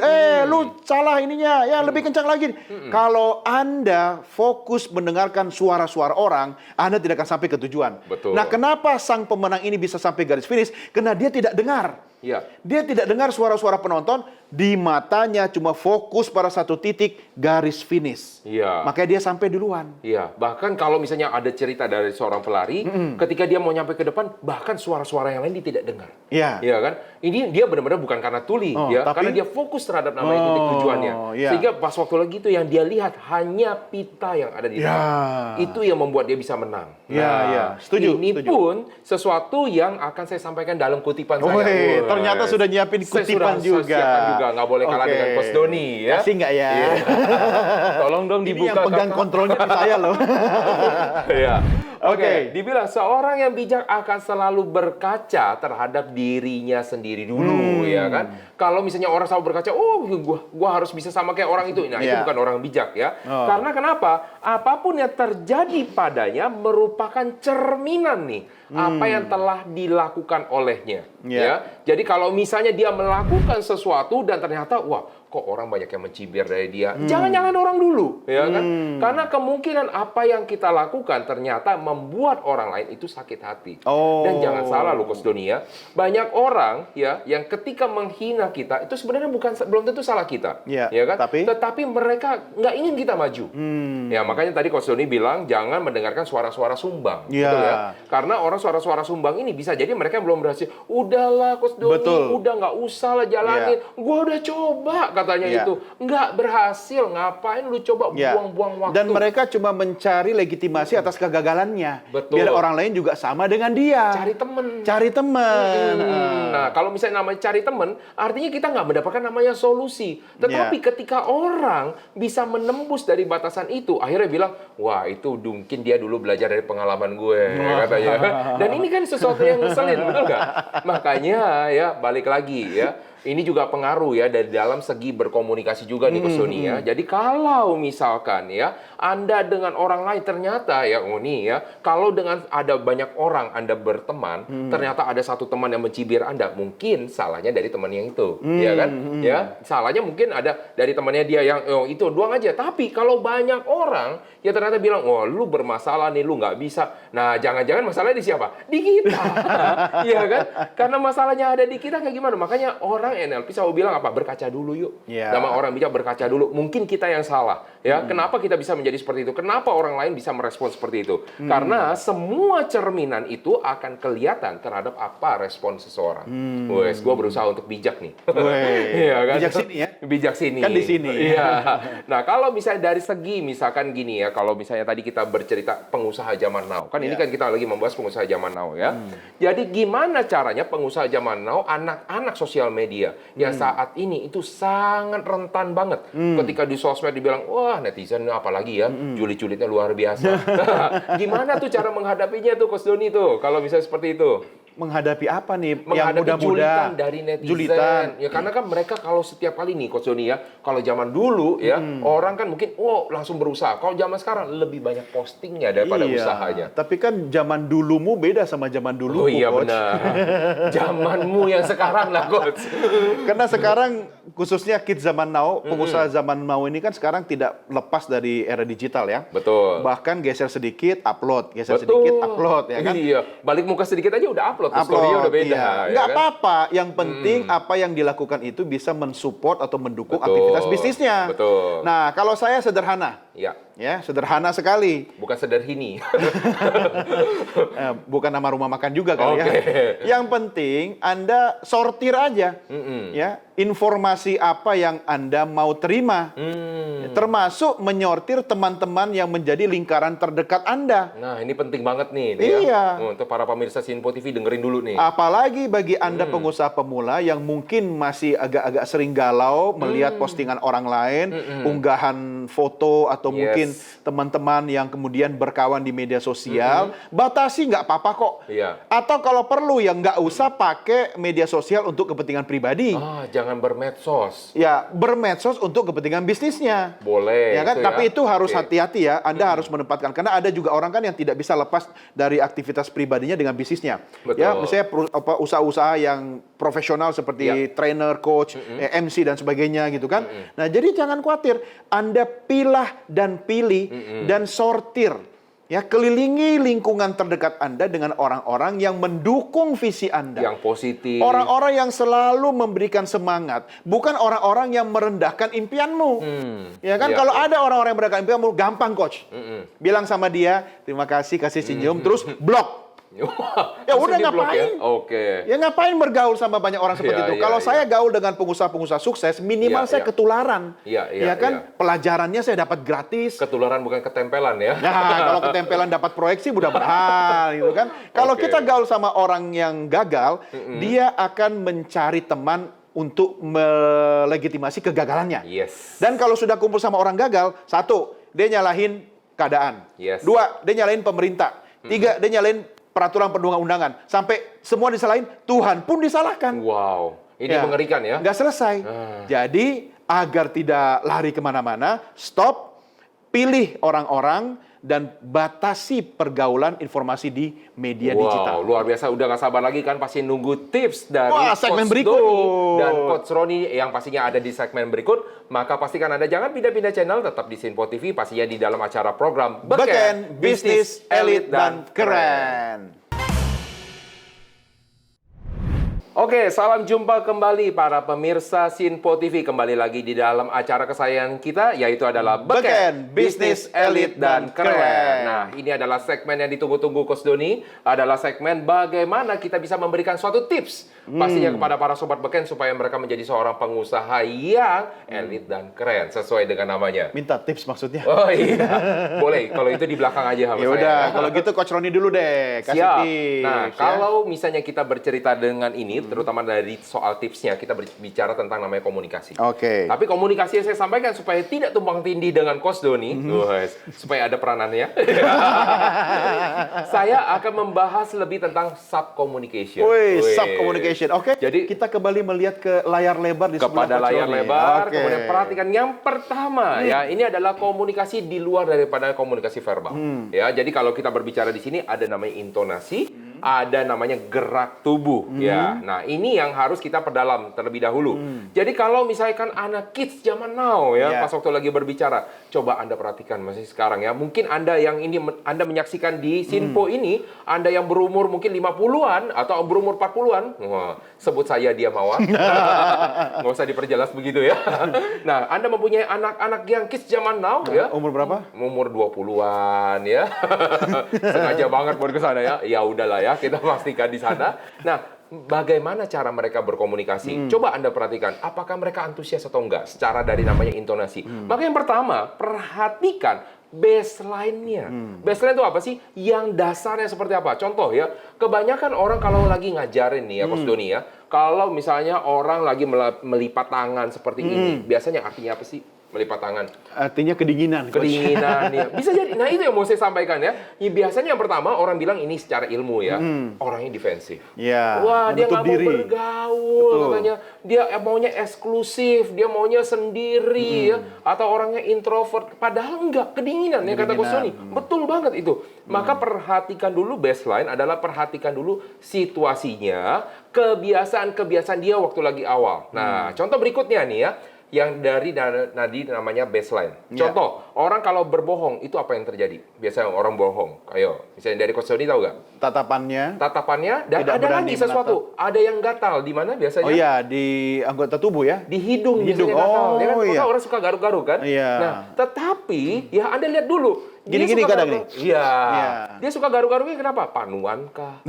lu salah ininya, ya lebih kencang lagi. Kalau Anda fokus mendengarkan suara-suara orang, Anda tidak akan sampai ke tujuan. Betul. Nah, kenapa sang pemenang ini bisa sampai garis finish? Karena dia tidak dengar. Iya. Dia tidak dengar suara-suara penonton, di matanya cuma fokus pada satu titik, garis finish. Iya. Makanya dia sampai duluan. Iya, bahkan kalau misalnya ada cerita dari seorang pelari, ketika dia mau nyampe ke depan, bahkan suara-suara yang lain dia tidak dengar. Iya. Iya kan? Ini dia benar-benar bukan karena tuli, Oh, ya, tapi- karena dia fokus terhadap namanya titik tujuannya. iya. Sehingga pas waktu lagi itu yang dia lihat hanya pita yang ada di Ya. depan. Itu yang membuat dia bisa menang. Ya, ya. Setuju, Ini setuju. pun sesuatu yang akan saya sampaikan dalam kutipan saya. Wih, Ternyata sudah nyiapin kutipan juga. Siapkan juga, nggak boleh kalah Oke. dengan Coach Doni ya. Kasih nggak ya? Iya. Tolong dong Ini dibuka. yang pegang Kakak. kontrolnya di saya loh. Iya. Oke, Oke. dibilang seorang yang bijak akan selalu berkaca terhadap dirinya sendiri dulu, ya kan? Kalau misalnya orang selalu berkaca, oh, gua harus bisa sama kayak orang itu. Nah, itu Iya. bukan orang bijak ya. Oh. Karena kenapa? Apapun yang terjadi padanya merupakan cerminan nih apa yang telah dilakukan olehnya. Iya. Ya. Jadi kalau misalnya dia melakukan sesuatu dan ternyata, wah, kok orang banyak yang mencibir dari dia. Jangan nyalain orang dulu, ya kan? Karena kemungkinan apa yang kita lakukan ternyata membuat orang lain itu sakit hati. Oh. Dan jangan salah loh, Coach Doni ya. Banyak orang ya yang ketika menghina kita itu sebenarnya belum tentu salah kita, Iya, ya kan? tapi? Tetapi mereka nggak ingin kita maju. Ya makanya tadi Coach Doni bilang jangan mendengarkan suara-suara sumbang, Iya. betul ya? Karena orang suara-suara sumbang ini bisa jadi mereka belum berhasil. Udahlah Coach Doni, Betul. udah nggak usah lah jalanin. Gua udah coba katanya Iya. itu, nggak berhasil. Ngapain lu coba Ya. buang-buang waktu? Dan mereka cuma mencari legitimasi atas kegagalannya. Betul. Biar orang lain juga sama dengan dia. cari temen. Cari teman. Nah, kalau misalnya namanya cari teman, artinya kita nggak mendapatkan namanya solusi. Tetapi Ya. ketika orang bisa menembus dari batasan itu, akhirnya bilang, wah itu mungkin dia dulu belajar dari pengalaman gue, katanya. Dan ini kan sesuatu yang ngeselin, betul nggak? Makanya ya balik lagi ya. Ini juga pengaruh ya dari dalam segi berkomunikasi juga nih Coach Doni ya. Jadi kalau misalkan ya Anda dengan orang lain ternyata ya kalau dengan ada banyak orang Anda berteman, ternyata ada satu teman yang mencibir Anda, mungkin salahnya dari teman yang itu, ya kan? Ya, salahnya mungkin ada dari temannya dia yang itu doang aja. Tapi kalau banyak orang ya ternyata bilang, "Oh, lu bermasalah nih, lu nggak bisa." Nah, jangan-jangan masalahnya di siapa? Di kita. Iya kan? Karena masalahnya ada di kita kayak gimana? Makanya orang NLP selalu bilang apa? Berkaca dulu yuk. Ya. Nama orang bijak berkaca dulu. Mungkin kita yang salah. Ya, kenapa kita bisa menjadi seperti itu? Kenapa orang lain bisa merespon seperti itu? Karena semua cerminan itu akan kelihatan terhadap apa respon seseorang. Wes, gue berusaha untuk bijak nih. Iya kan? Bijak sini ya. Bijak sini. Kan di sini. Iya. Nah, kalau misalnya dari segi misalkan gini ya, kalau misalnya tadi kita bercerita pengusaha zaman now. Kan ini Iya. kan kita lagi membahas pengusaha zaman now ya. Jadi gimana caranya pengusaha zaman now, anak-anak sosial media yang saat ini itu sangat rentan banget. Ketika di sosmed dibilang, wah netizen apalagi ya, julid-julidnya luar biasa. Gimana tuh cara menghadapinya tuh Coach Doni tuh, kalau bisa seperti itu? Menghadapi apa nih? Menghadapi yang julitan muda-muda. dari netizen. Julitan. Ya karena kan mereka kalau setiap kali nih Coach Doni ya, kalau zaman dulu ya, orang kan mungkin langsung berusaha. Kalau zaman sekarang lebih banyak postingnya daripada Iya. usahanya. Tapi kan zaman dulumu beda sama zaman dulu, Oh iya Coach. benar. Zamanmu yang sekarang lah Coach. Karena sekarang khususnya kids zaman now, pengusaha zaman now ini kan sekarang tidak lepas dari era digital ya. Betul. Bahkan geser sedikit upload, geser sedikit upload ya kan. Iya, balik muka sedikit aja udah upload, story-nya udah beda. iya. ya Nggak kan? apa-apa, yang penting apa yang dilakukan itu bisa mensupport atau mendukung Betul. aktivitas bisnisnya. Betul. Nah, kalau saya sederhana, Ya, ya sederhana sekali. bukan sederhini. Bukan nama rumah makan juga kali Oke. ya. Yang penting Anda sortir aja, ya informasi apa yang Anda mau terima, termasuk menyortir teman-teman yang menjadi lingkaran terdekat Anda. Nah, ini penting banget nih. Iya. Ya. Untuk para pemirsa Sinpo TV dengerin dulu nih. Apalagi bagi Anda pengusaha pemula yang mungkin masih agak-agak sering galau melihat postingan orang lain, unggahan foto atau mungkin teman-teman yang kemudian berkawan di media sosial, batasi nggak apa-apa kok. Iya. Atau kalau perlu ya nggak usah pakai media sosial untuk kepentingan pribadi. Jangan bermedsos. Ya, bermedsos untuk kepentingan bisnisnya. Boleh. Ya kan, itu tapi itu harus Oke. hati-hati ya. Anda harus menempatkan karena ada juga orang kan yang tidak bisa lepas dari aktivitas pribadinya dengan bisnisnya. Betul. Ya, misalnya usaha-usaha yang profesional seperti trainer, coach, MC dan sebagainya gitu kan. Nah, jadi jangan khawatir. Anda pilah dan pilih dan sortir. Ya, kelilingi lingkungan terdekat Anda dengan orang-orang yang mendukung visi Anda. Yang positif. Orang-orang yang selalu memberikan semangat, bukan orang-orang yang merendahkan impianmu. Ya kan, kalau ada orang-orang yang merendahkan impianmu, gampang coach. Bilang sama dia, terima kasih, kasih senyum, terus blok. Ya udah Langsung di-block ngapain? ya? Oke. Ya ngapain bergaul sama banyak orang seperti Iya, itu? iya, Kalau iya. saya gaul dengan pengusaha-pengusaha sukses, minimal Iya, saya iya. ketularan. Iya, iya, Ya kan? iya. Pelajarannya saya dapat gratis. Ketularan bukan ketempelan ya. Nah, kalau ketempelan dapat proyeksi mudah-mudahan gitu kan. Kalau Oke. kita gaul sama orang yang gagal, dia akan mencari teman untuk melegitimasi kegagalannya. Yes. Dan kalau sudah kumpul sama orang gagal, satu, dia nyalahin keadaan. Yes. Dua, dia nyalahin pemerintah. Tiga, dia nyalahin peraturan perundang-undangan. Sampai semua disalahin, Tuhan pun disalahkan. Wow. Ini mengerikan ya. Nggak selesai. Ah. Jadi, agar tidak lari kemana-mana, stop, pilih orang-orang, dan batasi pergaulan informasi di media digital. Luar biasa. Udah gak sabar lagi kan pasti nunggu tips dari Wah, segmen Coach berikut. Doni dan Coach Roni yang pastinya ada di segmen berikut. Maka pastikan Anda jangan pindah-pindah channel, tetap di Sinpo TV, pastinya di dalam acara program Beken, bisnis, elit, dan keren. Oke, salam jumpa kembali para pemirsa Sinpo TV. Kembali lagi di dalam acara kesayangan kita, yaitu adalah Beken, bisnis, elit, dan keren. Nah, ini adalah segmen yang ditunggu-tunggu Coach Doni. Adalah segmen bagaimana kita bisa memberikan suatu tips. Pastinya kepada para sobat Beken supaya mereka menjadi seorang pengusaha yang elit dan keren. Sesuai dengan namanya. Minta tips maksudnya. Oh iya, boleh. Kalau itu di belakang aja sama Ya saya. udah, kalau gitu Coach Roni dulu deh, kasih Siap. tips. Nah, ya. kalau misalnya kita bercerita dengan ini, terutama dari soal tipsnya, kita berbicara tentang namanya komunikasi. Oke. Tapi komunikasi yang saya sampaikan supaya tidak tumpang tindih dengan Coach Doni, supaya ada peranannya. Saya akan membahas lebih tentang sub-communication. Wih, Wih. sub-communication. Oke, Jadi, kita kembali melihat ke layar lebar di sebelah kepada Coach layar Roni. lebar, Oke. kemudian perhatikan yang pertama ya, ini adalah komunikasi di luar daripada komunikasi verbal. Ya, jadi kalau kita berbicara di sini ada namanya intonasi, ada namanya gerak tubuh ya. Nah, ini yang harus kita perdalam terlebih dahulu. Jadi kalau misalkan anak kids zaman now ya, Ya. pas waktu lagi berbicara, coba Anda perhatikan masih sekarang ya. Mungkin Anda yang ini Anda menyaksikan di Sinpo ini, Anda yang berumur mungkin 50-an atau berumur 40-an, wah, sebut saya dia mawar. Nggak usah diperjelas begitu ya. Nah, Anda mempunyai anak-anak yang kids zaman now ya. Umur berapa? Umur 20-an ya. Sengaja banget buat ke sana ya. Ya udahlah ya, kita pastikan di sana. Nah, bagaimana cara mereka berkomunikasi? Coba Anda perhatikan, apakah mereka antusias atau enggak secara dari namanya intonasi. Maka yang pertama, perhatikan baseline-nya. Baseline itu apa sih? Yang dasarnya seperti apa? Contoh ya, kebanyakan orang kalau lagi ngajarin nih ya, Coach Doni ya, kalau misalnya orang lagi melipat tangan seperti ini, biasanya artinya apa sih? Melipat tangan. Artinya kedinginan. Coach. Kedinginan ya. Bisa jadi. Nah, itu yang mau saya sampaikan ya. Biasanya yang pertama orang bilang ini secara ilmu ya. Orangnya defensif. Ya, Wah, dia nggak menutup mau diri. bergaul Betul. katanya. Dia maunya eksklusif, dia maunya sendiri ya, atau orangnya introvert. Padahal enggak, kedinginan ya kata Coach Doni. Betul banget itu. Maka perhatikan dulu baseline adalah perhatikan dulu situasinya, kebiasaan-kebiasaan dia waktu lagi awal. Nah, contoh berikutnya nih ya. Yang dari nadi namanya baseline. Contoh, orang kalau berbohong, itu apa yang terjadi? Biasanya orang bohong. Ayo, misalnya dari Coach Doni tahu nggak? Tatapannya. Tatapannya, dan Tidak ada berani lagi sesuatu. Ada yang gatal. Di mana biasanya? Oh iya, di anggota tubuh ya. Di hidung, Di hidung. biasanya gatal. Oh, Ya kan? Maka iya. orang suka garuk-garuk kan? Iya. Nah, tetapi, ya Anda lihat dulu. Dia Gini-gini suka kadang garuk- nih. Iya. Iya. Dia suka garuk-garuknya kenapa? Panuan kah?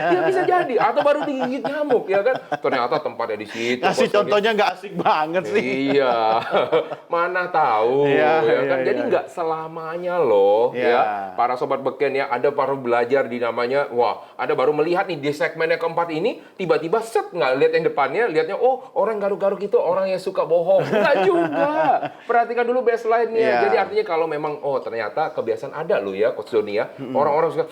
Ya bisa jadi. Atau baru digigit nyamuk, ya kan? Ternyata tempatnya di situ. Ngasih Coach Doni. contohnya nggak asik banget sih. Iya, mana tahu, Iya, ya iya, kan? Jadi iya. nggak selamanya loh, Iya. ya. Para sobat beken ya, Anda baru belajar di namanya, wah, Anda baru melihat nih di segmen yang keempat ini, tiba-tiba set nggak lihat yang depannya, lihatnya, oh orang garuk-garuk itu orang yang suka bohong. Nggak juga. Perhatikan dulu baseline-nya. Iya. Jadi artinya kalau memang, oh ternyata kebiasaan ada loh ya, Coach Doni ya. Orang-orang suka.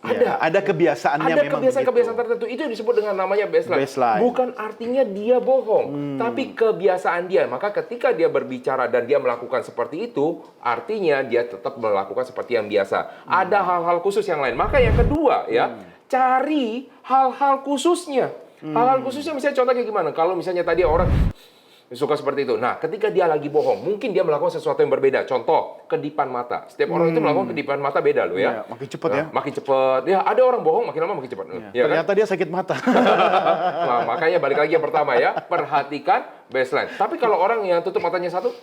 Iya, ada kebiasaannya Ada memang kebiasaan-kebiasaan begitu. tertentu itu yang disebut dengan namanya baseline. Baseline. Bukan artinya dia bohong, tapi kebiasaan dia. Maka ketika dia berbicara dan dia melakukan seperti itu, artinya dia tetap melakukan seperti yang biasa. Ada hal-hal khusus yang lain. Maka yang kedua ya, cari hal-hal khususnya. Hal-hal khususnya misalnya contoh kayak gimana? Kalau misalnya tadi orang suka seperti itu. Nah, ketika dia lagi bohong, mungkin dia melakukan sesuatu yang berbeda. Contoh, kedipan mata. Setiap orang itu melakukan kedipan mata beda loh ya. Iya, makin cepat ya. Makin cepat. Ya, ada orang bohong makin lama makin cepat. Ya, kan? Ternyata dia sakit mata. Nah, makanya balik lagi yang pertama ya, perhatikan baseline. Tapi kalau orang yang tutup matanya satu,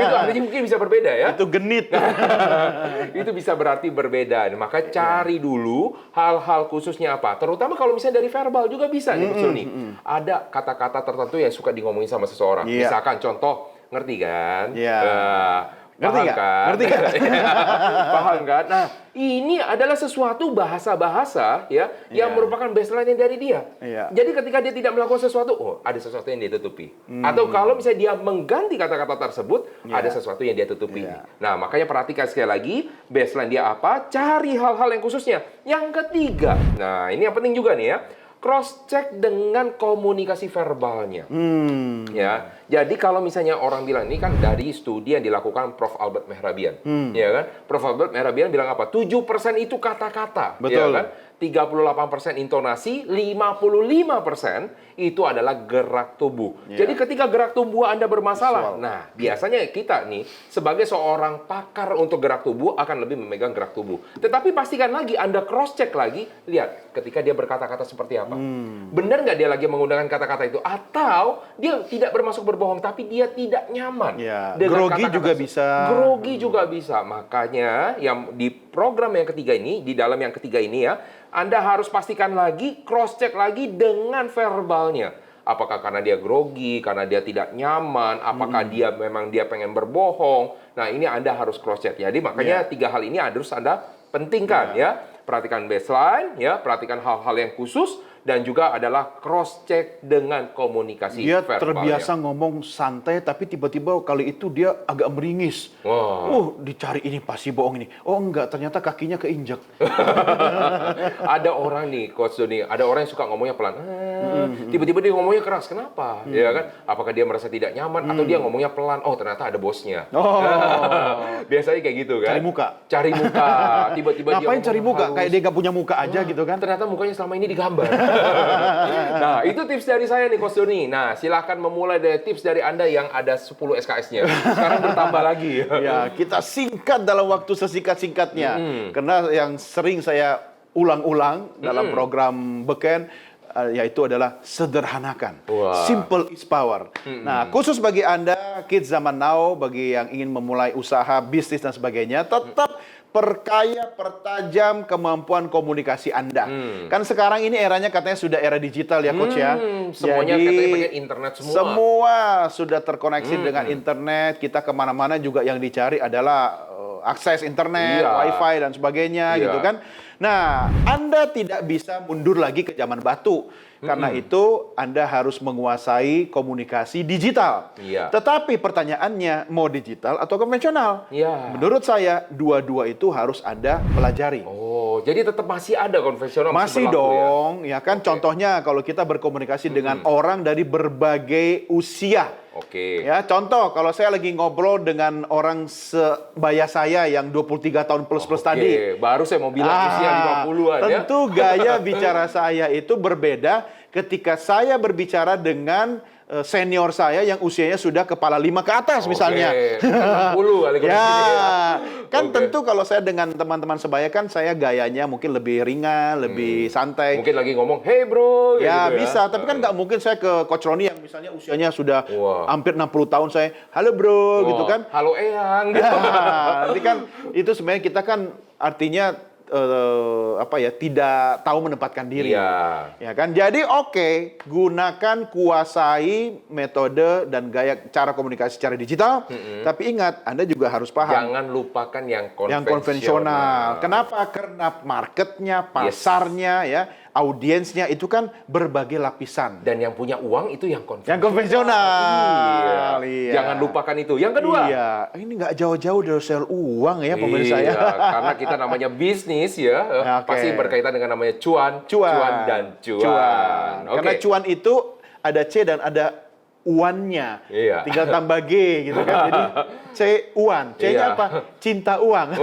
Itu artinya mungkin bisa berbeda ya. Itu genit. Itu bisa berarti berbeda. Maka cari dulu hal-hal khususnya apa. Terutama kalau misalnya dari verbal juga bisa nih, Coach Doni. Ada kata-kata tertentu yang suka ngomongin sama seseorang. Misalkan contoh, ngerti kan? Ngerti Paham nggak? kan? Ngerti nggak? Paham kan? Nah, ini adalah sesuatu bahasa-bahasa ya yang merupakan baseline dari dia. Jadi ketika dia tidak melakukan sesuatu, ada sesuatu yang dia tutupi. Atau kalau misalnya dia mengganti kata-kata tersebut, ada sesuatu yang dia tutupi. Nah, makanya perhatikan sekali lagi baseline dia apa, cari hal-hal yang khususnya. Yang ketiga, nah ini yang penting juga nih ya. Cross check dengan komunikasi verbalnya. Ya. Jadi kalau misalnya orang bilang ini kan dari studi yang dilakukan Prof. Albert Mehrabian, ya kan? Prof. Albert Mehrabian bilang apa? 7% itu kata-kata, ya kan? 38% intonasi, 55% itu adalah gerak tubuh. Jadi ketika gerak tubuh Anda bermasalah, nah biasanya kita nih sebagai seorang pakar untuk gerak tubuh akan lebih memegang gerak tubuh. Tetapi pastikan lagi Anda cross check lagi, lihat ketika dia berkata-kata seperti apa. Benar nggak dia lagi menggunakan kata-kata itu? Atau dia tidak bermaksud berbohong, tapi dia tidak nyaman. Grogi juga bisa. Grogi juga bisa. Makanya yang di program yang ketiga ini, di dalam yang ketiga ini ya, Anda harus pastikan lagi, cross check lagi dengan verbalnya. Apakah karena dia grogi, karena dia tidak nyaman, apakah dia memang dia pengen berbohong. Nah, ini Anda harus cross check. Jadi makanya tiga hal ini harus Anda pentingkan ya. Perhatikan baseline, ya, perhatikan hal-hal yang khusus, dan juga adalah cross check dengan komunikasi Dia verbal. terbiasa ngomong santai, tapi tiba-tiba kali itu dia agak meringis. Dicari ini pasti bohong ini. Oh enggak, ternyata kakinya keinjek. Ada orang nih, Coach Doni, ada orang yang suka ngomongnya pelan. Tiba-tiba dia ngomongnya keras. Kenapa? Ya kan? Apakah dia merasa tidak nyaman atau dia ngomongnya pelan? Oh, ternyata ada bosnya. Biasanya kayak gitu kan. Cari muka. Cari muka. Tiba-tiba dia Ngapain cari muka? halus. Kayak dia gak punya muka aja gitu kan. Ternyata mukanya selama ini digambar. Nah, itu tips dari saya nih, Coach Doni. Nah, silahkan memulai dari tips dari Anda yang ada 10 SKS-nya. Sekarang bertambah lagi. Ya, kita singkat dalam waktu sesingkat-singkatnya. Karena yang sering saya ulang-ulang dalam program Beken, yaitu adalah sederhanakan. Simple is power. Nah, khusus bagi Anda, kids zaman now, bagi yang ingin memulai usaha, bisnis, dan sebagainya, tetap perkaya, pertajam kemampuan komunikasi Anda. Kan sekarang ini eranya katanya sudah era digital ya, Coach ya. Semuanya Jadi, katanya pakai internet semua. Semua sudah terkoneksi dengan internet. Kita kemana-mana juga yang dicari adalah akses internet, wifi, dan sebagainya gitu kan. Nah, Anda tidak bisa mundur lagi ke zaman batu. Karena itu, Anda harus menguasai komunikasi digital. Tetapi pertanyaannya, mau digital atau konvensional? Menurut saya, dua-dua itu harus Anda pelajari. Oh, jadi tetap masih ada konvensional? Masih dong, ya kan? Contohnya kalau kita berkomunikasi dengan orang dari berbagai usia. Ya, contoh kalau saya lagi ngobrol dengan orang sebaya saya yang 23 tahun plus tadi. Baru saya mau bilang usia 50-an ya. Tentu gaya bicara saya itu berbeda ketika saya berbicara dengan senior saya yang usianya sudah kepala 5 ke atas misalnya. 60 kali Kan tentu kalau saya dengan teman-teman sebaya kan saya gayanya mungkin lebih ringan, lebih santai. Mungkin lagi ngomong, "Hey bro." Ya, gitu bisa, tapi kan nggak mungkin saya ke Coach Roni yang misalnya usianya sudah hampir 60 tahun, saya, "Halo bro," gitu kan. "Halo Eyang." Nanti kan itu sebenarnya kita kan artinya tidak tahu menempatkan diri. Ya kan? Jadi gunakan, kuasai metode dan gaya cara komunikasi secara digital. Tapi ingat, Anda juga harus paham. Jangan lupakan yang konvensional. Kenapa? Karena marketnya, pasarnya, ya, audiensnya itu kan berbagai lapisan. Dan yang punya uang itu yang konvensional. Yang konvensional. Iya. Jangan lupakan itu. Yang kedua. Iya. Ini nggak jauh-jauh dari soal uang ya, pemirsa ya. Karena kita namanya bisnis ya. Pasti berkaitan dengan namanya cuan. Dan cuan. Karena cuan itu ada C dan ada uannya. Tinggal tambah G gitu kan. Jadi C uan. C-nya apa? Cinta uang.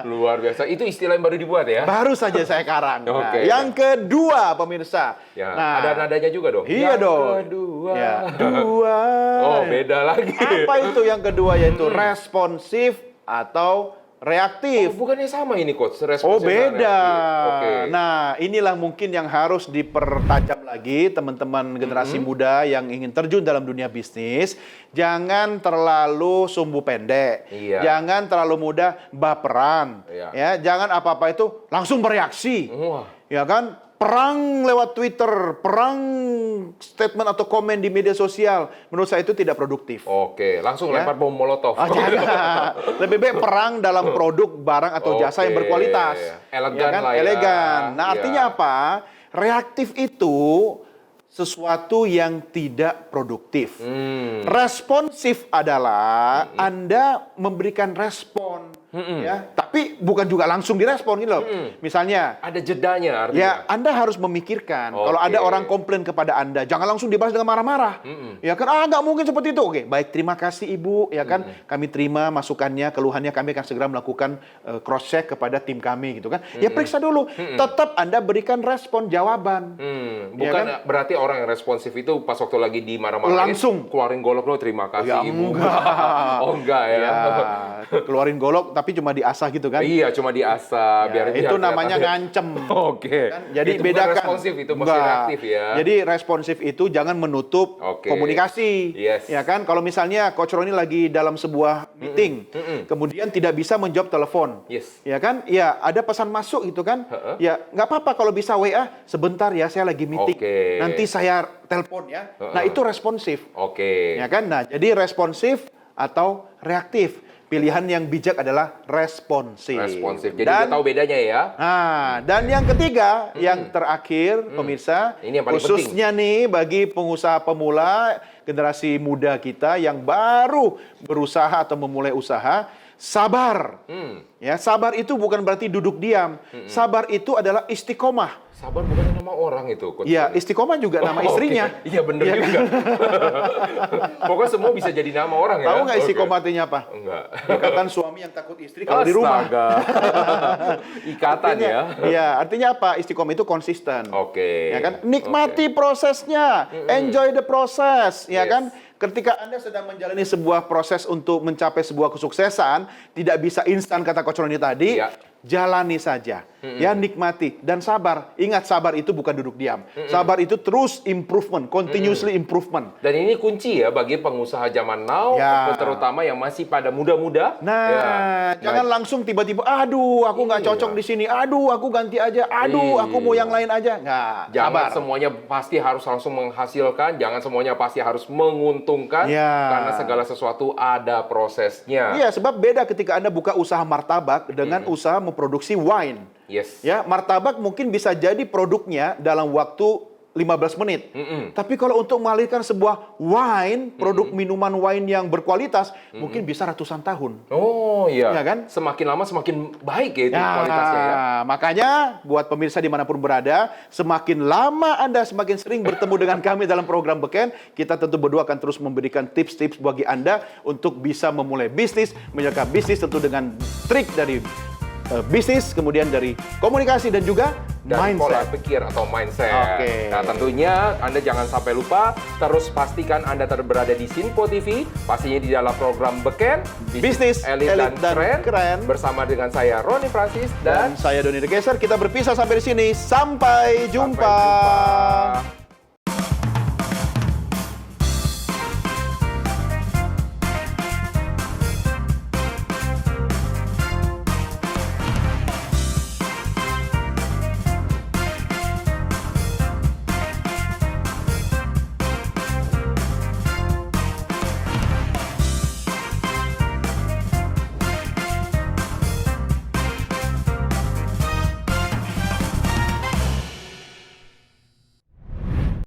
Luar biasa. Itu istilah yang baru dibuat ya? Baru saja saya karang. Yang kedua, pemirsa. Nah, ada nadanya juga dong? Iya dong. Kedua. Dua. Oh, beda lagi. Apa itu yang kedua? Yaitu responsif atau reaktif. Bukannya sama ini Coach, Oh, responsif dan beda. reaktif. Oke. Nah, inilah mungkin yang harus dipertajam lagi teman-teman generasi muda yang ingin terjun dalam dunia bisnis. Jangan terlalu sumbu pendek. Iya. Jangan terlalu mudah baperan. Iya. Ya, jangan apa-apa itu langsung bereaksi. Wah. Ya kan? Perang lewat Twitter, perang statement atau komen di media sosial. Menurut saya itu tidak produktif. Oke, langsung Ya. lempar bom molotov. Oh, jangan. Lebih baik perang dalam produk, barang atau jasa yang Oke. berkualitas. Elegan kan? lah ya. Elegan. Nah, Ya. artinya apa? Reaktif itu sesuatu yang tidak produktif. Responsif adalah Anda memberikan respon. Ya, tapi bukan juga langsung direspon gitu loh. Misalnya, Ada jedanya artinya. ya, Anda harus memikirkan. Oke. Kalau ada orang komplain kepada Anda, jangan langsung dibahas dengan marah-marah. Ya kan, nggak mungkin seperti itu. Oke, baik, terima kasih Ibu. Ya kan, kami terima masukannya, keluhannya, kami akan segera melakukan cross check kepada tim kami gitu kan. Ya periksa dulu. Tetap Anda berikan respon, jawaban. Bukan Ya kan? berarti orang yang responsif itu pas waktu lagi di marah-marahin Langsung. keluarin golok lo terima kasih Ya Ibu. enggak. Oh enggak ya. Ya, keluarin golok tapi cuma diasah gitu kan. Iya, cuma diasah Ya, biar itu biar namanya kelihatan. ngancem. Oke. Kan? Jadi itu bedakan. bukan responsif, itu masih Enggak. reaktif ya. Jadi responsif itu jangan menutup Oke. komunikasi. Yes. Ya kan? Kalau misalnya Coach Roni lagi dalam sebuah meeting, kemudian tidak bisa menjawab telepon. Yes. Ya kan? Ya, ada pesan masuk gitu kan? Ya, nggak apa-apa kalau bisa WA, sebentar ya saya lagi meeting. Oke. Nanti saya telepon ya. Nah, itu responsif. Oke. Ya kan? Nah, jadi responsif atau reaktif. Pilihan yang bijak adalah responsif. Responsif. Jadi Dan udah tahu bedanya ya. Nah, dan yang ketiga, yang terakhir, pemirsa, Ini yang paling khususnya nih bagi pengusaha pemula, generasi muda kita yang baru berusaha atau memulai usaha, sabar. Ya, sabar itu bukan berarti duduk diam. Sabar itu adalah istiqomah. Sabar bukan nama orang itu, Coach. Ya, istiqomah juga nama Oh, istrinya. oke. Iya bener Iya kan? juga. Pokoknya semua bisa jadi nama orang ya. Tahu nggak Oke. istiqomah artinya apa? Enggak. Ikatan suami yang takut istri kalau di rumah. Astaga. Ikatan ya. Iya, artinya apa? Istiqomah itu konsisten. Oke. Ya kan? Nikmati prosesnya, enjoy the process, ya Yes. kan? Ketika Anda sedang menjalani sebuah proses untuk mencapai sebuah kesuksesan, tidak bisa instan kata Coach Roni tadi, Iya. jalani saja. Ya, nikmati dan sabar. Ingat, sabar itu bukan duduk diam. Sabar itu terus improvement, continuously improvement. Dan ini kunci ya bagi pengusaha zaman now, Ya. terutama yang masih pada muda-muda. Nah, Ya. jangan langsung tiba-tiba, aduh, aku nggak Iya. cocok di sini, aduh, aku ganti aja, aduh, aku mau Iya. yang lain aja. Nggak, Jangan sabar. semuanya pasti harus langsung menghasilkan, jangan semuanya pasti harus menguntungkan, Ya. karena segala sesuatu ada prosesnya. Iya, sebab beda ketika Anda buka usaha martabak dengan usaha memproduksi wine. Yes. Ya, martabak mungkin bisa jadi produknya dalam waktu 15 menit. Tapi kalau untuk mengalirkan sebuah wine, produk minuman wine yang berkualitas, mungkin bisa ratusan tahun. Oh iya. Ya kan? Semakin lama semakin baik ya itu kualitasnya ya. Makanya buat pemirsa dimanapun berada, semakin lama Anda semakin sering bertemu dengan kami dalam program Beken, kita tentu berdua akan terus memberikan tips-tips bagi Anda untuk bisa memulai bisnis, menjaga bisnis tentu dengan trik dari bisnis, kemudian dari komunikasi dan juga Dan pola mindset. pikir atau mindset. Oke. Nah tentunya Anda jangan sampai lupa, terus pastikan Anda berada di Sinpo TV, pastinya di dalam program Beken, Bisnis Elit dan Keren, bersama dengan saya Roni Francis Dan dan saya Doni Degeser, kita berpisah sampai di sini. Sampai jumpa. Sampai jumpa.